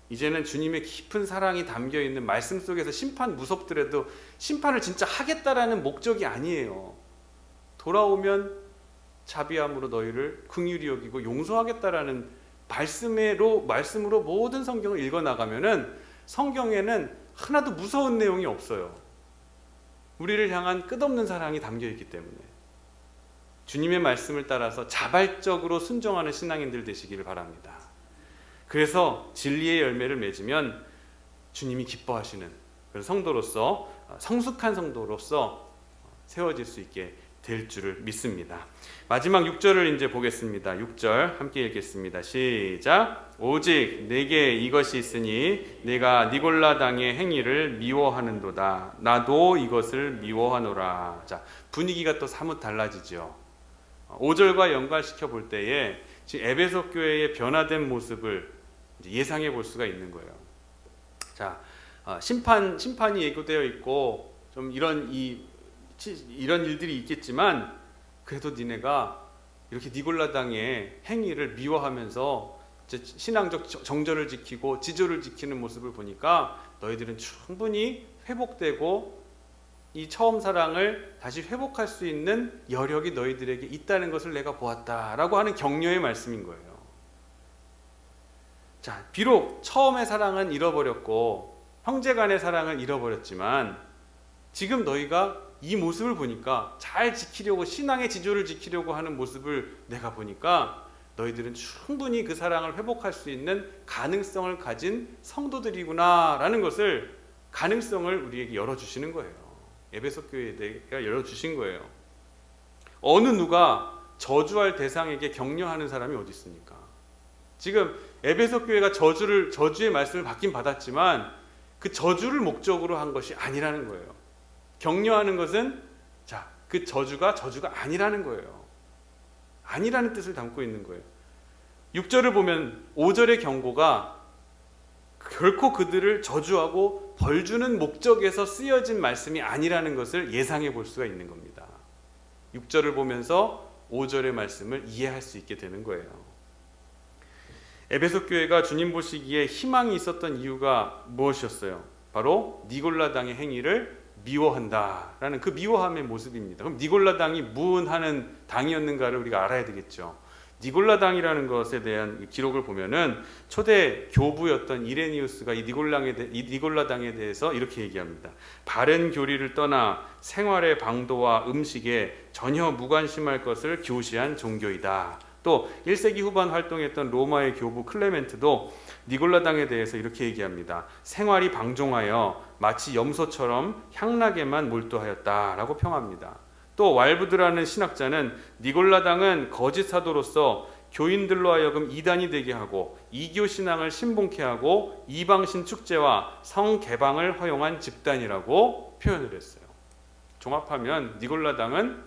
이제는 주님의 깊은 사랑이 담겨있는 말씀 속에서 심판 무섭더라도 심판을 진짜 하겠다라는 목적이 아니에요. 돌아오면 자비함으로 너희를 긍휼히 여기고 용서하겠다라는 말씀으로 모든 성경을 읽어나가면은 성경에는 하나도 무서운 내용이 없어요. 우리를 향한 끝없는 사랑이 담겨있기 때문에 주님의 말씀을 따라서 자발적으로 순종하는 신앙인들 되시기를 바랍니다. 그래서 진리의 열매를 맺으면 주님이 기뻐하시는 그런 성도로서, 성숙한 성도로서 세워질 수 있게 될 줄을 믿습니다. 마지막 6절을 이제 보겠습니다. 6절 함께 읽겠습니다. 시작. 오직 내게 이것이 있으니 내가 니골라 당의 행위를 미워하는도다. 나도 이것을 미워하노라. 자, 분위기가 또 사뭇 달라지죠. 5절과 연관시켜 볼 때에 지금 에베소 교회의 변화된 모습을 이제 예상해 볼 수가 있는 거예요. 자, 심판이 예고되어 있고 좀 이런 일들이 있겠지만, 그래도 니네가 이렇게 니골라 당의 행위를 미워하면서 이제 신앙적 정절을 지키고 지조를 지키는 모습을 보니까 너희들은 충분히 회복되고 이 처음 사랑을 다시 회복할 수 있는 여력이 너희들에게 있다는 것을 내가 보았다라고 하는 격려의 말씀인 거예요. 자, 비록 처음의 사랑은 잃어버렸고 형제간의 사랑을 잃어버렸지만, 지금 너희가 이 모습을 보니까 잘 지키려고, 신앙의 지조를 지키려고 하는 모습을 내가 보니까 너희들은 충분히 그 사랑을 회복할 수 있는 가능성을 가진 성도들이구나 라는 것을, 가능성을 우리에게 열어주시는 거예요. 에베소 교회가 열어주신 거예요. 어느 누가 저주할 대상에게 격려하는 사람이 어디 있습니까? 지금 에베소 교회가 저주의 말씀을 받긴 받았지만 그 저주를 목적으로 한 것이 아니라는 거예요. 격려하는 것은 그 저주가 아니라는 거예요. 아니라는 뜻을 담고 있는 거예요. 6절을 보면 5절의 경고가 결코 그들을 저주하고 벌주는 목적에서 쓰여진 말씀이 아니라는 것을 예상해 볼 수가 있는 겁니다. 6절을 보면서 5절의 말씀을 이해할 수 있게 되는 거예요. 에베소 교회가 주님 보시기에 희망이 있었던 이유가 무엇이었어요? 바로 니골라 당의 행위를 미워한다라는 그 미워함의 모습입니다. 그럼 니골라당이 무엇하는 당이었는가를 우리가 알아야 되겠죠. 니골라당이라는 것에 대한 기록을 보면은 초대 교부였던 이레니우스가 이 니골라당에 대해서 이렇게 얘기합니다. 바른 교리를 떠나 생활의 방도와 음식에 전혀 무관심할 것을 교시한 종교이다. 또 1세기 후반 활동했던 로마의 교부 클레멘트도 니골라당에 대해서 이렇게 얘기합니다. 생활이 방종하여 마치 염소처럼 향락에만 몰두하였다라고 평합니다. 또 왈브드라는 신학자는 니골라당은 거짓 사도로서 교인들로 하여금 이단이 되게 하고 이교 신앙을 신봉케 하고 이방신 축제와 성개방을 허용한 집단이라고 표현을 했어요. 종합하면 니골라당은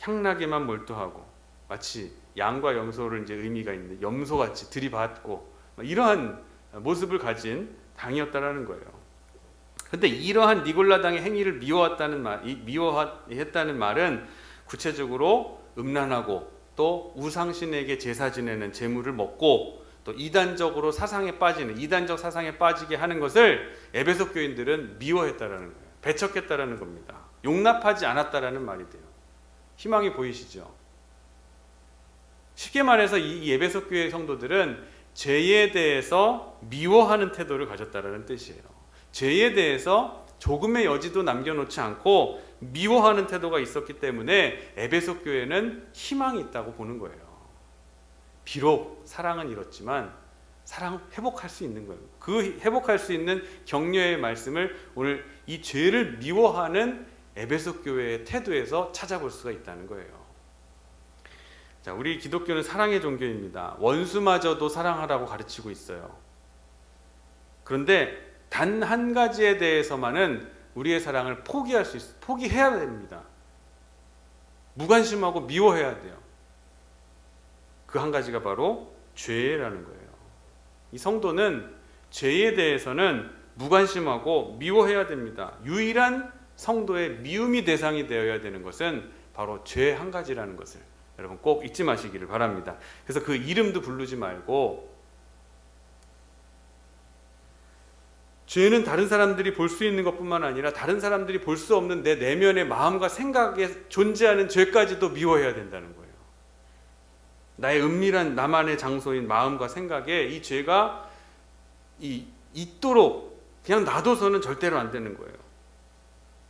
향락에만 몰두하고 마치 양과 염소를 이제 의미가 있는데 염소같이 들이받고 이러한 모습을 가진 당이었다라는 거예요. 근데 이러한 니골라당의 행위를 미워했다는 말은 구체적으로 음란하고 또 우상신에게 제사 지내는 제물을 먹고 또 이단적 사상에 빠지게 하는 것을 에베소 교인들은 미워했다라는 거예요. 배척했다라는 겁니다. 용납하지 않았다라는 말이 돼요. 희망이 보이시죠? 쉽게 말해서 이 에베소 교회 성도들은 죄에 대해서 미워하는 태도를 가졌다라는 뜻이에요. 죄에 대해서 조금의 여지도 남겨놓지 않고 미워하는 태도가 있었기 때문에 에베소 교회는 희망이 있다고 보는 거예요. 비록 사랑은 잃었지만 사랑 회복할 수 있는 거예요. 그 회복할 수 있는 격려의 말씀을 오늘 이 죄를 미워하는 에베소 교회의 태도에서 찾아볼 수가 있다는 거예요. 자, 우리 기독교는 사랑의 종교입니다. 원수마저도 사랑하라고 가르치고 있어요. 그런데 단 한 가지에 대해서만은 우리의 사랑을 포기해야 됩니다. 무관심하고 미워해야 돼요. 그 한 가지가 바로 죄라는 거예요. 이 성도는 죄에 대해서는 무관심하고 미워해야 됩니다. 유일한 성도의 미움이 대상이 되어야 되는 것은 바로 죄 한 가지라는 것을 여러분 꼭 잊지 마시기를 바랍니다. 그래서 그 이름도 부르지 말고 죄는 다른 사람들이 볼 수 있는 것뿐만 아니라 다른 사람들이 볼 수 없는 내 내면의 마음과 생각에 존재하는 죄까지도 미워해야 된다는 거예요. 나의 은밀한 나만의 장소인 마음과 생각에 이 죄가 있도록 그냥 놔둬서는 절대로 안 되는 거예요.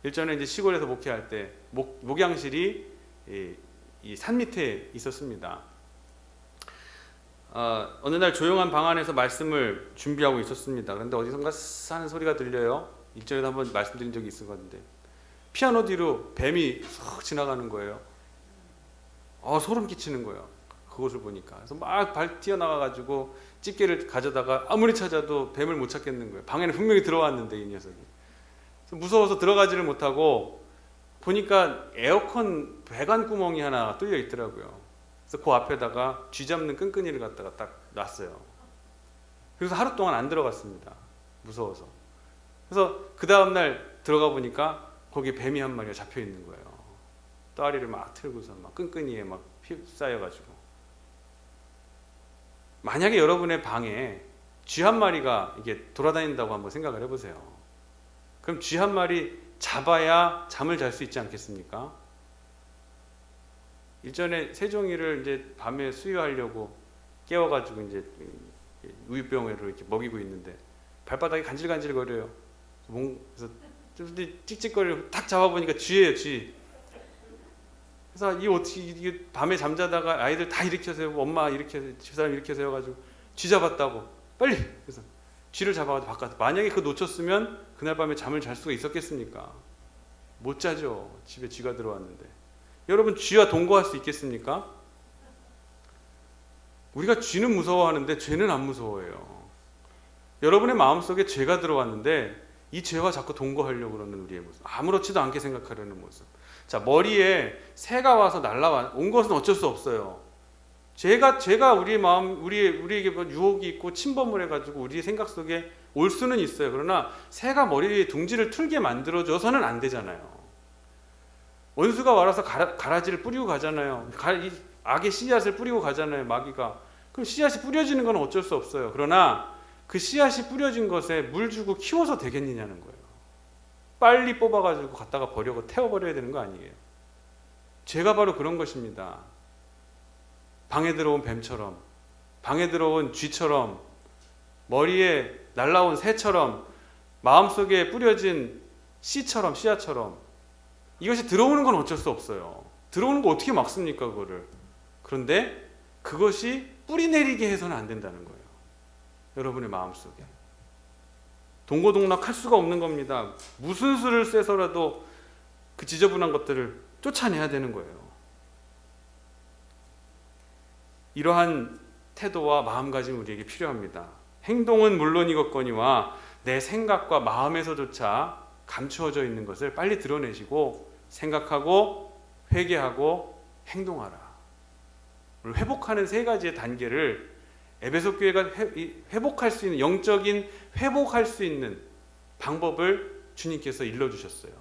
일전에 이제 시골에서 목회할 때 목양실이 이 산 밑에 있었습니다. 어느 날 조용한 방 안에서 말씀을 준비하고 있었습니다. 그런데 어디선가 하는 소리가 들려요. 일전에도 한번 말씀드린 적이 있을 것 같은데 피아노 뒤로 뱀이 쏙 지나가는 거예요. 소름 끼치는 거예요. 그것을 보니까. 그래서 막 발 튀어나가가지고 집게를 가져다가 아무리 찾아도 뱀을 못 찾겠는 거예요. 방에는 분명히 들어왔는데 이 녀석이. 그래서 무서워서 들어가지를 못하고 보니까 에어컨 배관 구멍이 하나 뚫려 있더라고요. 그래서 그 앞에다가 쥐 잡는 끈끈이를 갖다가 딱 놨어요. 그래서 하루 동안 안 들어갔습니다. 무서워서. 그래서 그 다음날 들어가 보니까 거기에 뱀이 한 마리가 잡혀 있는 거예요. 떠아리를 막 틀고서 막 끈끈이에 막 휩싸여가지고. 만약에 여러분의 방에 쥐 한 마리가 이게 돌아다닌다고 한번 생각을 해보세요. 그럼 쥐 한 마리 잡아야 잠을 잘 수 있지 않겠습니까? 일전에 새종이를 이제 밤에 수유하려고 깨워가지고 이제 우유병으로 이렇게 먹이고 있는데 발바닥이 간질간질 거려요. 그래서 찍찍거리고 탁 잡아보니까 쥐예요, 쥐. 그래서 이게 밤에 잠자다가 아이들 다 일으켜세우고 엄마 일으켜세요, 집사람 일으켜세요 가지고 쥐 잡았다고 빨리. 그래서 쥐를 잡아가지고 바깥에. 만약에 그거 놓쳤으면 그날 밤에 잠을 잘 수가 있었겠습니까? 못 자죠. 집에 쥐가 들어왔는데. 여러분 쥐와 동거할 수 있겠습니까? 우리가 쥐는 무서워하는데 죄는 안 무서워해요. 여러분의 마음속에 죄가 들어왔는데 이 죄와 자꾸 동거하려고 그러는 우리의 모습, 아무렇지도 않게 생각하려는 모습. 자, 머리에 새가 와서 날라온 것은 어쩔 수 없어요. 죄가 우리의 마음, 우리에게 유혹이 있고 침범을 해가지고 우리의 생각 속에 올 수는 있어요. 그러나 새가 머리에 둥지를 틀게 만들어줘서는 안 되잖아요. 원수가 와서 가라지를 뿌리고 가잖아요. 악의 씨앗을 뿌리고 가잖아요, 마귀가. 그럼 씨앗이 뿌려지는 건 어쩔 수 없어요. 그러나 그 씨앗이 뿌려진 것에 물 주고 키워서 되겠느냐는 거예요. 빨리 뽑아가지고 갖다가 버리고 태워버려야 되는 거 아니에요? 죄가 바로 그런 것입니다. 방에 들어온 뱀처럼, 방에 들어온 쥐처럼, 머리에 날라온 새처럼, 마음속에 뿌려진 씨처럼, 씨앗처럼, 이것이 들어오는 건 어쩔 수 없어요. 들어오는 거 어떻게 막습니까, 그거를? 그런데 그것이 뿌리 내리게 해서는 안 된다는 거예요. 여러분의 마음속에. 동고동락할 수가 없는 겁니다. 무슨 수를 쐬서라도 그 지저분한 것들을 쫓아내야 되는 거예요. 이러한 태도와 마음가짐 우리에게 필요합니다. 행동은 물론이겠거니와 내 생각과 마음에서조차 감추어져 있는 것을 빨리 드러내시고 생각하고 회개하고 행동하라. 오늘 회복하는 세 가지의 단계를 에베소 교회가 회복할 수 있는, 영적인 회복할 수 있는 방법을 주님께서 일러주셨어요.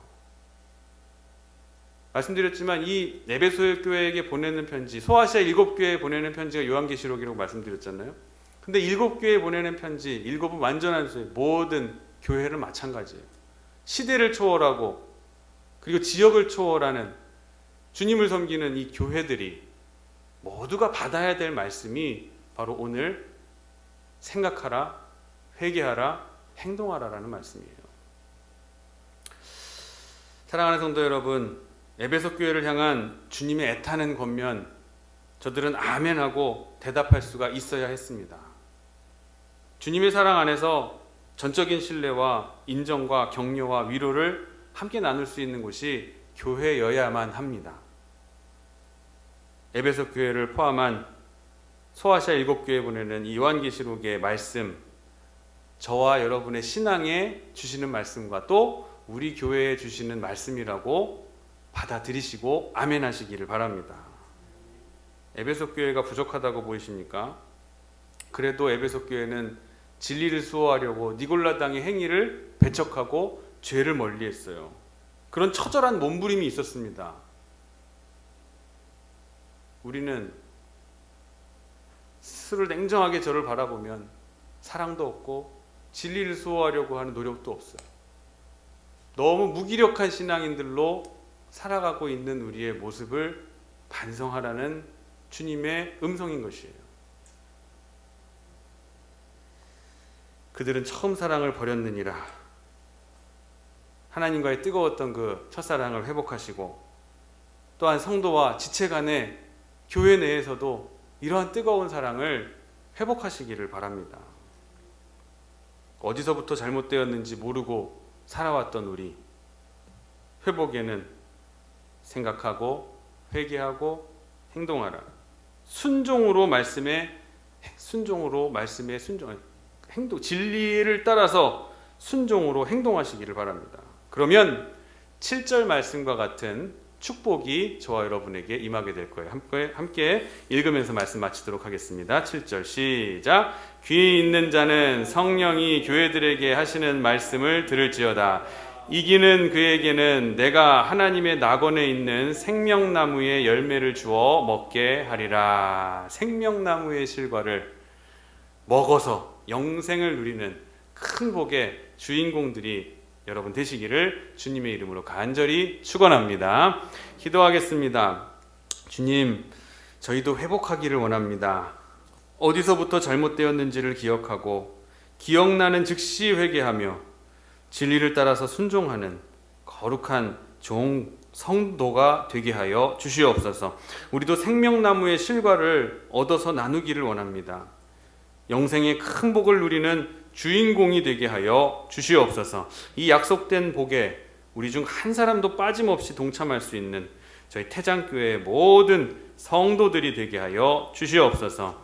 말씀드렸지만 이 에베소 교회에게 보내는 편지, 소아시아 7교회에 보내는 편지가 요한계시록이라고 말씀드렸잖아요. 근데 7교회에 보내는 편지, 7은 완전한 수예요. 모든 교회는 마찬가지예요. 시대를 초월하고 그리고 지역을 초월하는 주님을 섬기는 이 교회들이 모두가 받아야 될 말씀이 바로 오늘 생각하라, 회개하라, 행동하라라는 말씀이에요. 사랑하는 성도 여러분, 에베소 교회를 향한 주님의 애타는 권면, 저들은 아멘하고 대답할 수가 있어야 했습니다. 주님의 사랑 안에서 전적인 신뢰와 인정과 격려와 위로를 함께 나눌 수 있는 곳이 교회여야만 합니다. 에베소 교회를 포함한 소아시아 7교회에 보내는 이 요한계시록의 말씀, 저와 여러분의 신앙에 주시는 말씀과 또 우리 교회에 주시는 말씀이라고 받아들이시고 아멘하시기를 바랍니다. 에베소 교회가 부족하다고 보이십니까? 그래도 에베소 교회는 진리를 수호하려고 니골라당의 행위를 배척하고 죄를 멀리했어요. 그런 처절한 몸부림이 있었습니다. 우리는 스스로 냉정하게 저를 바라보면 사랑도 없고 진리를 수호하려고 하는 노력도 없어요. 너무 무기력한 신앙인들로 살아가고 있는 우리의 모습을 반성하라는 주님의 음성인 것이에요. 그들은 처음 사랑을 버렸느니라. 하나님과의 뜨거웠던 그 첫사랑을 회복하시고, 또한 성도와 지체 간의 교회 내에서도 이러한 뜨거운 사랑을 회복하시기를 바랍니다. 어디서부터 잘못되었는지 모르고 살아왔던 우리, 회복에는 생각하고 회개하고 행동하라. 순종으로 말씀에 행동, 진리를 따라서 순종으로 행동하시기를 바랍니다. 그러면 7절 말씀과 같은 축복이 저와 여러분에게 임하게 될 거예요. 함께 읽으면서 말씀 마치도록 하겠습니다. 7절 시작. 귀 있는 자는 성령이 교회들에게 하시는 말씀을 들을지어다. 이기는 그에게는 내가 하나님의 낙원에 있는 생명나무의 열매를 주어 먹게 하리라. 생명나무의 실과를 먹어서 영생을 누리는 큰 복의 주인공들이 여러분 되시기를 주님의 이름으로 간절히 축원합니다. 기도하겠습니다. 주님, 저희도 회복하기를 원합니다. 어디서부터 잘못되었는지를 기억하고 기억나는 즉시 회개하며 진리를 따라서 순종하는 거룩한 종 성도가 되게 하여 주시옵소서. 우리도 생명나무의 실과를 얻어서 나누기를 원합니다. 영생의 큰 복을 누리는 주인공이 되게 하여 주시옵소서. 이 약속된 복에 우리 중 한 사람도 빠짐없이 동참할 수 있는 저희 태장교회의 모든 성도들이 되게 하여 주시옵소서.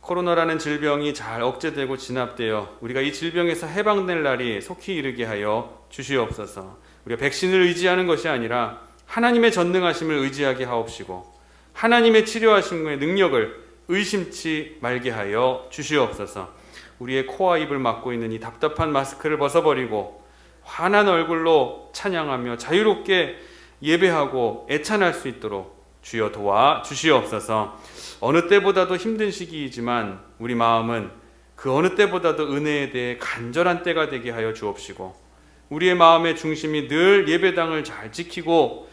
코로나라는 질병이 잘 억제되고 진압되어 우리가 이 질병에서 해방될 날이 속히 이르게 하여 주시옵소서. 우리가 백신을 의지하는 것이 아니라 하나님의 전능하심을 의지하게 하옵시고 하나님의 치료하심의 능력을 의심치 말게 하여 주시옵소서. 우리의 코와 입을 막고 있는 이 답답한 마스크를 벗어버리고 환한 얼굴로 찬양하며 자유롭게 예배하고 애찬할 수 있도록 주여 도와 주시옵소서. 어느 때보다도 힘든 시기이지만 우리 마음은 그 어느 때보다도 은혜에 대해 간절한 때가 되게 하여 주옵시고 우리의 마음의 중심이 늘 예배당을 잘 지키고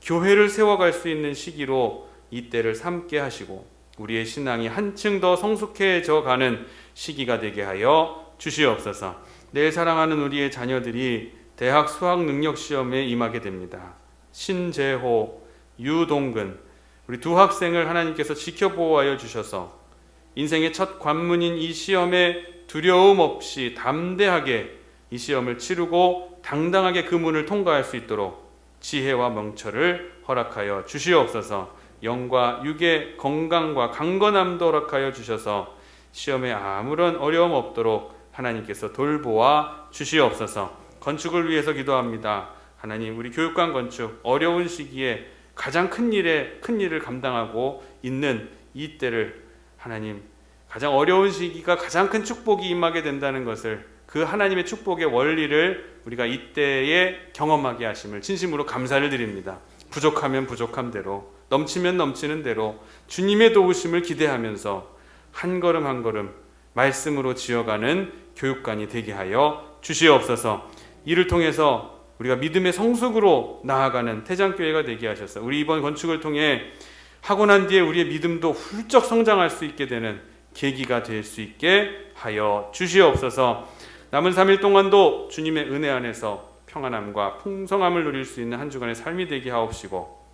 교회를 세워갈 수 있는 시기로 이 때를 삼게 하시고 우리의 신앙이 한층 더 성숙해져 가는 시기가 되게 하여 주시옵소서. 내일 사랑하는 우리의 자녀들이 대학 수학 능력 시험에 임하게 됩니다. 신재호, 유동근 우리 두 학생을 하나님께서 지켜보호하여 주셔서 인생의 첫 관문인 이 시험에 두려움 없이 담대하게 이 시험을 치르고 당당하게 그 문을 통과할 수 있도록 지혜와 명철을 허락하여 주시옵소서. 영과 육의 건강과 강건함도 허락하여 주셔서 시험에 아무런 어려움 없도록 하나님께서 돌보아 주시옵소서. 건축을 위해서 기도합니다. 하나님, 우리 교육관 건축 어려운 시기에 가장 큰 일을 감당하고 있는 이 때를 하나님, 가장 어려운 시기가 가장 큰 축복이 임하게 된다는 것을, 그 하나님의 축복의 원리를 우리가 이때에 경험하게 하심을 진심으로 감사를 드립니다. 부족하면 부족한 대로, 넘치면 넘치는 대로 주님의 도우심을 기대하면서 한 걸음 한 걸음 말씀으로 지어가는 교육관이 되게 하여 주시옵소서. 이를 통해서 우리가 믿음의 성숙으로 나아가는 태장교회가 되게 하셔서 우리 이번 건축을 통해 하고 난 뒤에 우리의 믿음도 훌쩍 성장할 수 있게 되는 계기가 될 수 있게 하여 주시옵소서. 남은 3일 동안도 주님의 은혜 안에서 평안함과 풍성함을 누릴 수 있는 한 주간의 삶이 되게 하옵시고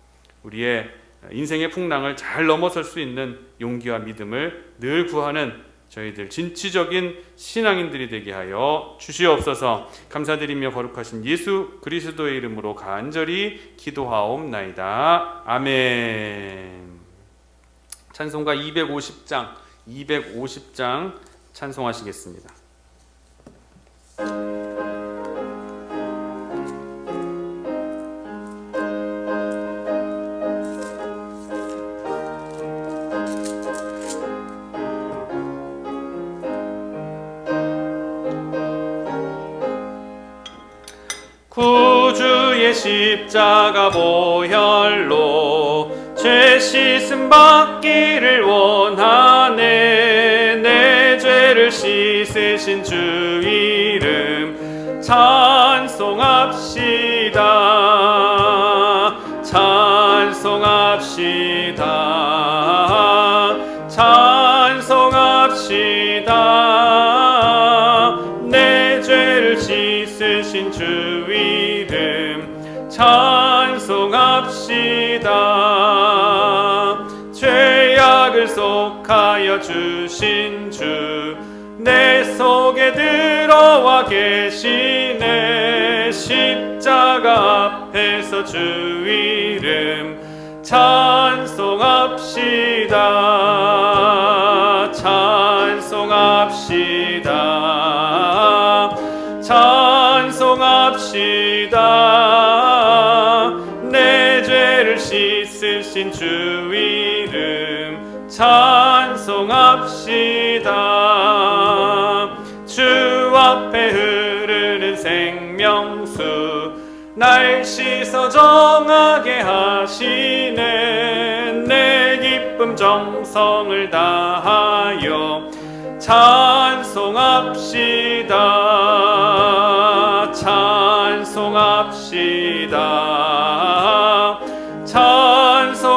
우리의 인생의 풍랑을 잘 넘어설 수 있는 용기와 믿음을 늘 구하는 저희들 진취적인 신앙인들이 되게 하여 주시옵소서. 감사드리며 거룩하신 예수 그리스도의 이름으로 간절히 기도하옵나이다. 아멘. 찬송가 250장 찬송하시겠습니다. 구주의 십자가 보혈로 죄 씻음 받기를 원하네. 내 죄를 씻으신 주 이름 찬송합시다. 찬송합시다. 찬송합시다. 내 죄를 씻으신 주 이름 찬송합시다. 죄악을 속하여 주신 주 내 속에 들어와 계시네. 십자가 앞에서 주 이름 찬송합시다. 찬송합시다. 찬송합시다. 내 죄를 씻으신 주 이름 찬송합시다. 주 앞에 흐르는 생명수 날 씻어 정하게 하시네. 내 기쁨 정성을 다하여 찬송합시다. 찬송합시다. 찬송합시다.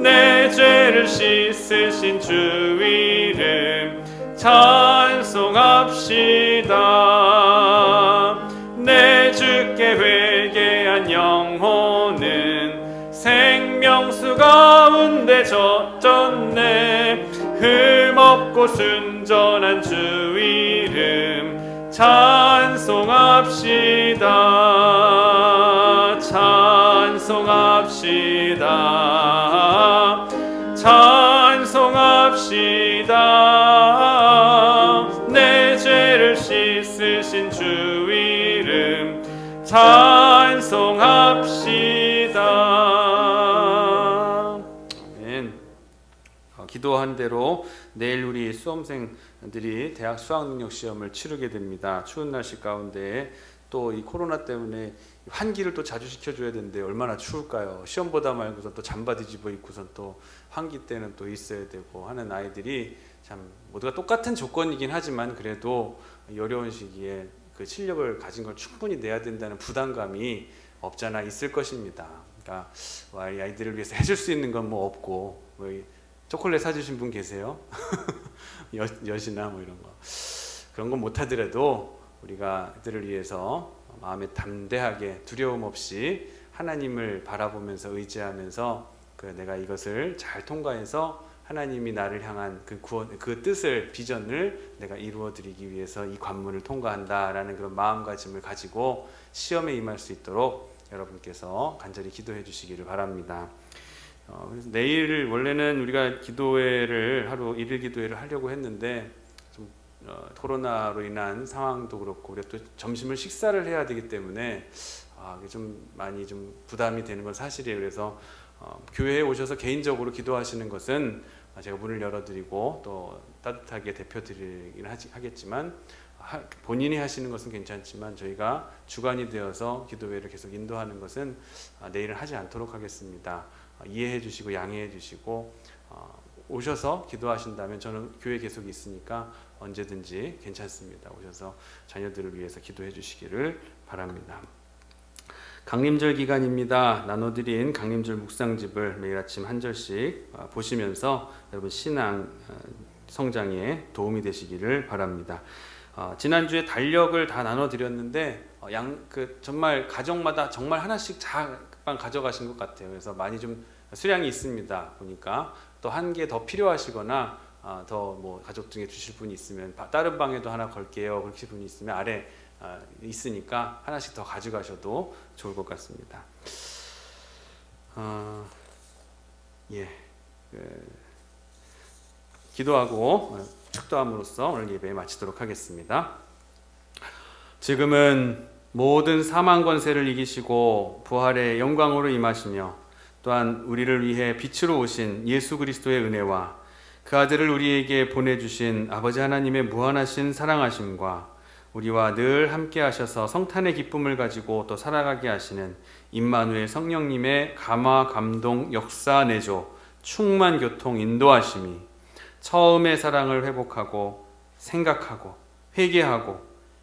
내 죄를 씻으신 주 이름 찬송합시다. 내 주께 회개한 영혼은 생명수 가운데 젖었네. 흠없고 순전한 주 이름 찬송합시다. 찬송합시다. 찬송합시다. 내 죄를 씻으신 주 이름 찬송합시다. 아멘. 기도한 대로 내일 우리 수험생들이 대학 수학능력 시험을 치르게 됩니다. 추운 날씨 가운데 또 이 코로나 때문에 환기를 또 자주 시켜줘야 되는데 얼마나 추울까요? 시험보다 말고서 또 잠바 뒤집어 입고선 또 환기 때는 또 있어야 되고 하는 아이들이 참 모두가 똑같은 조건이긴 하지만 그래도 이 어려운 시기에 그 실력을 가진 걸 충분히 내야 된다는 부담감이 없잖아 있을 것입니다. 그러니까 이 아이들을 위해서 해줄 수 있는 건 뭐 없고 뭐 초콜릿 사주신 분 계세요? 엿이나 뭐 이런 거 그런 건 못하더라도 우리가 그들을 위해서 마음에 담대하게 두려움 없이 하나님을 바라보면서 의지하면서 내가 이것을 잘 통과해서 하나님이 나를 향한 그 뜻을 비전을 내가 이루어 드리기 위해서 이 관문을 통과한다라는 그런 마음가짐을 가지고 시험에 임할 수 있도록 여러분께서 간절히 기도해 주시기를 바랍니다. 그래서 내일 원래는 우리가 기도회를 하루 1일 기도회를 하려고 했는데 좀 코로나로 인한 상황도 그렇고 우리가 또 점심을 식사를 해야 되기 때문에 이게 좀 많이 좀 부담이 되는 건 사실이에요. 그래서 교회에 오셔서 개인적으로 기도하시는 것은 제가 문을 열어드리고 또 따뜻하게 대표드리긴 하겠지만 본인이 하시는 것은 괜찮지만 저희가 주관이 되어서 기도회를 계속 인도하는 것은 내일은 하지 않도록 하겠습니다. 이해해 주시고 양해해 주시고 오셔서 기도하신다면 저는 교회 계속 있으니까 언제든지 괜찮습니다. 오셔서 자녀들을 위해서 기도해 주시기를 바랍니다. 강림절 기간입니다. 나눠드린 강림절 묵상집을 매일 아침 한 절씩 보시면서 여러분 신앙 성장에 도움이 되시기를 바랍니다. 지난주에 달력을 다 나눠드렸는데 정말 가정마다 정말 하나씩 잠깐 가져가신 것 같아요. 그래서 많이 좀 수량이 있습니다. 보니까 또 한 개 더 필요하시거나 더 뭐 가족 중에 주실 분이 있으면 다른 방에도 하나 걸게요. 그렇게 분이 있으면 아래 있으니까 하나씩 더 가져가셔도 좋을 것 같습니다. 기도하고 축도함으로써 오늘 예배 마치도록 하겠습니다. 지금은 모든 사망 권세를 이기시고 부활의 영광으로 임하시며 또한 우리를 위해 빛으로 오신 예수 그리스도의 은혜와 그 아들을 우리에게 보내주신 아버지 하나님의 무한하신 사랑하심과 우리와 늘 함께 하셔서 성탄의 기쁨을 가지고 또 살아가게 하시는 임마누엘 성령님의 감화, 감동, 역사, 내조, 충만 교통, 인도하심이 처음의 사랑을 회복하고 생각하고 회개하고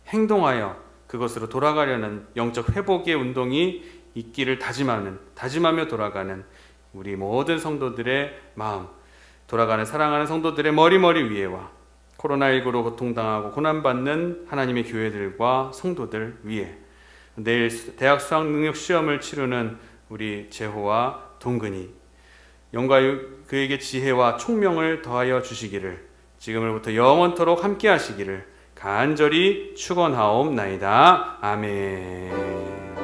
행동하여 그것으로 돌아가려는 영적 회복의 운동이 있기를 다짐하며 돌아가는 우리 모든 성도들의 마음, 돌아가는 사랑하는 성도들의 머리 위에와 코로나19로 고통당하고 고난받는 하나님의 교회들과 성도들 위에 내일 대학 수학 능력 시험을 치르는 우리 재호와 동근이 영과 그에게 지혜와 총명을 더하여 주시기를 지금으로부터 영원토록 함께 하시기를 간절히 축원하옵나이다. 아멘.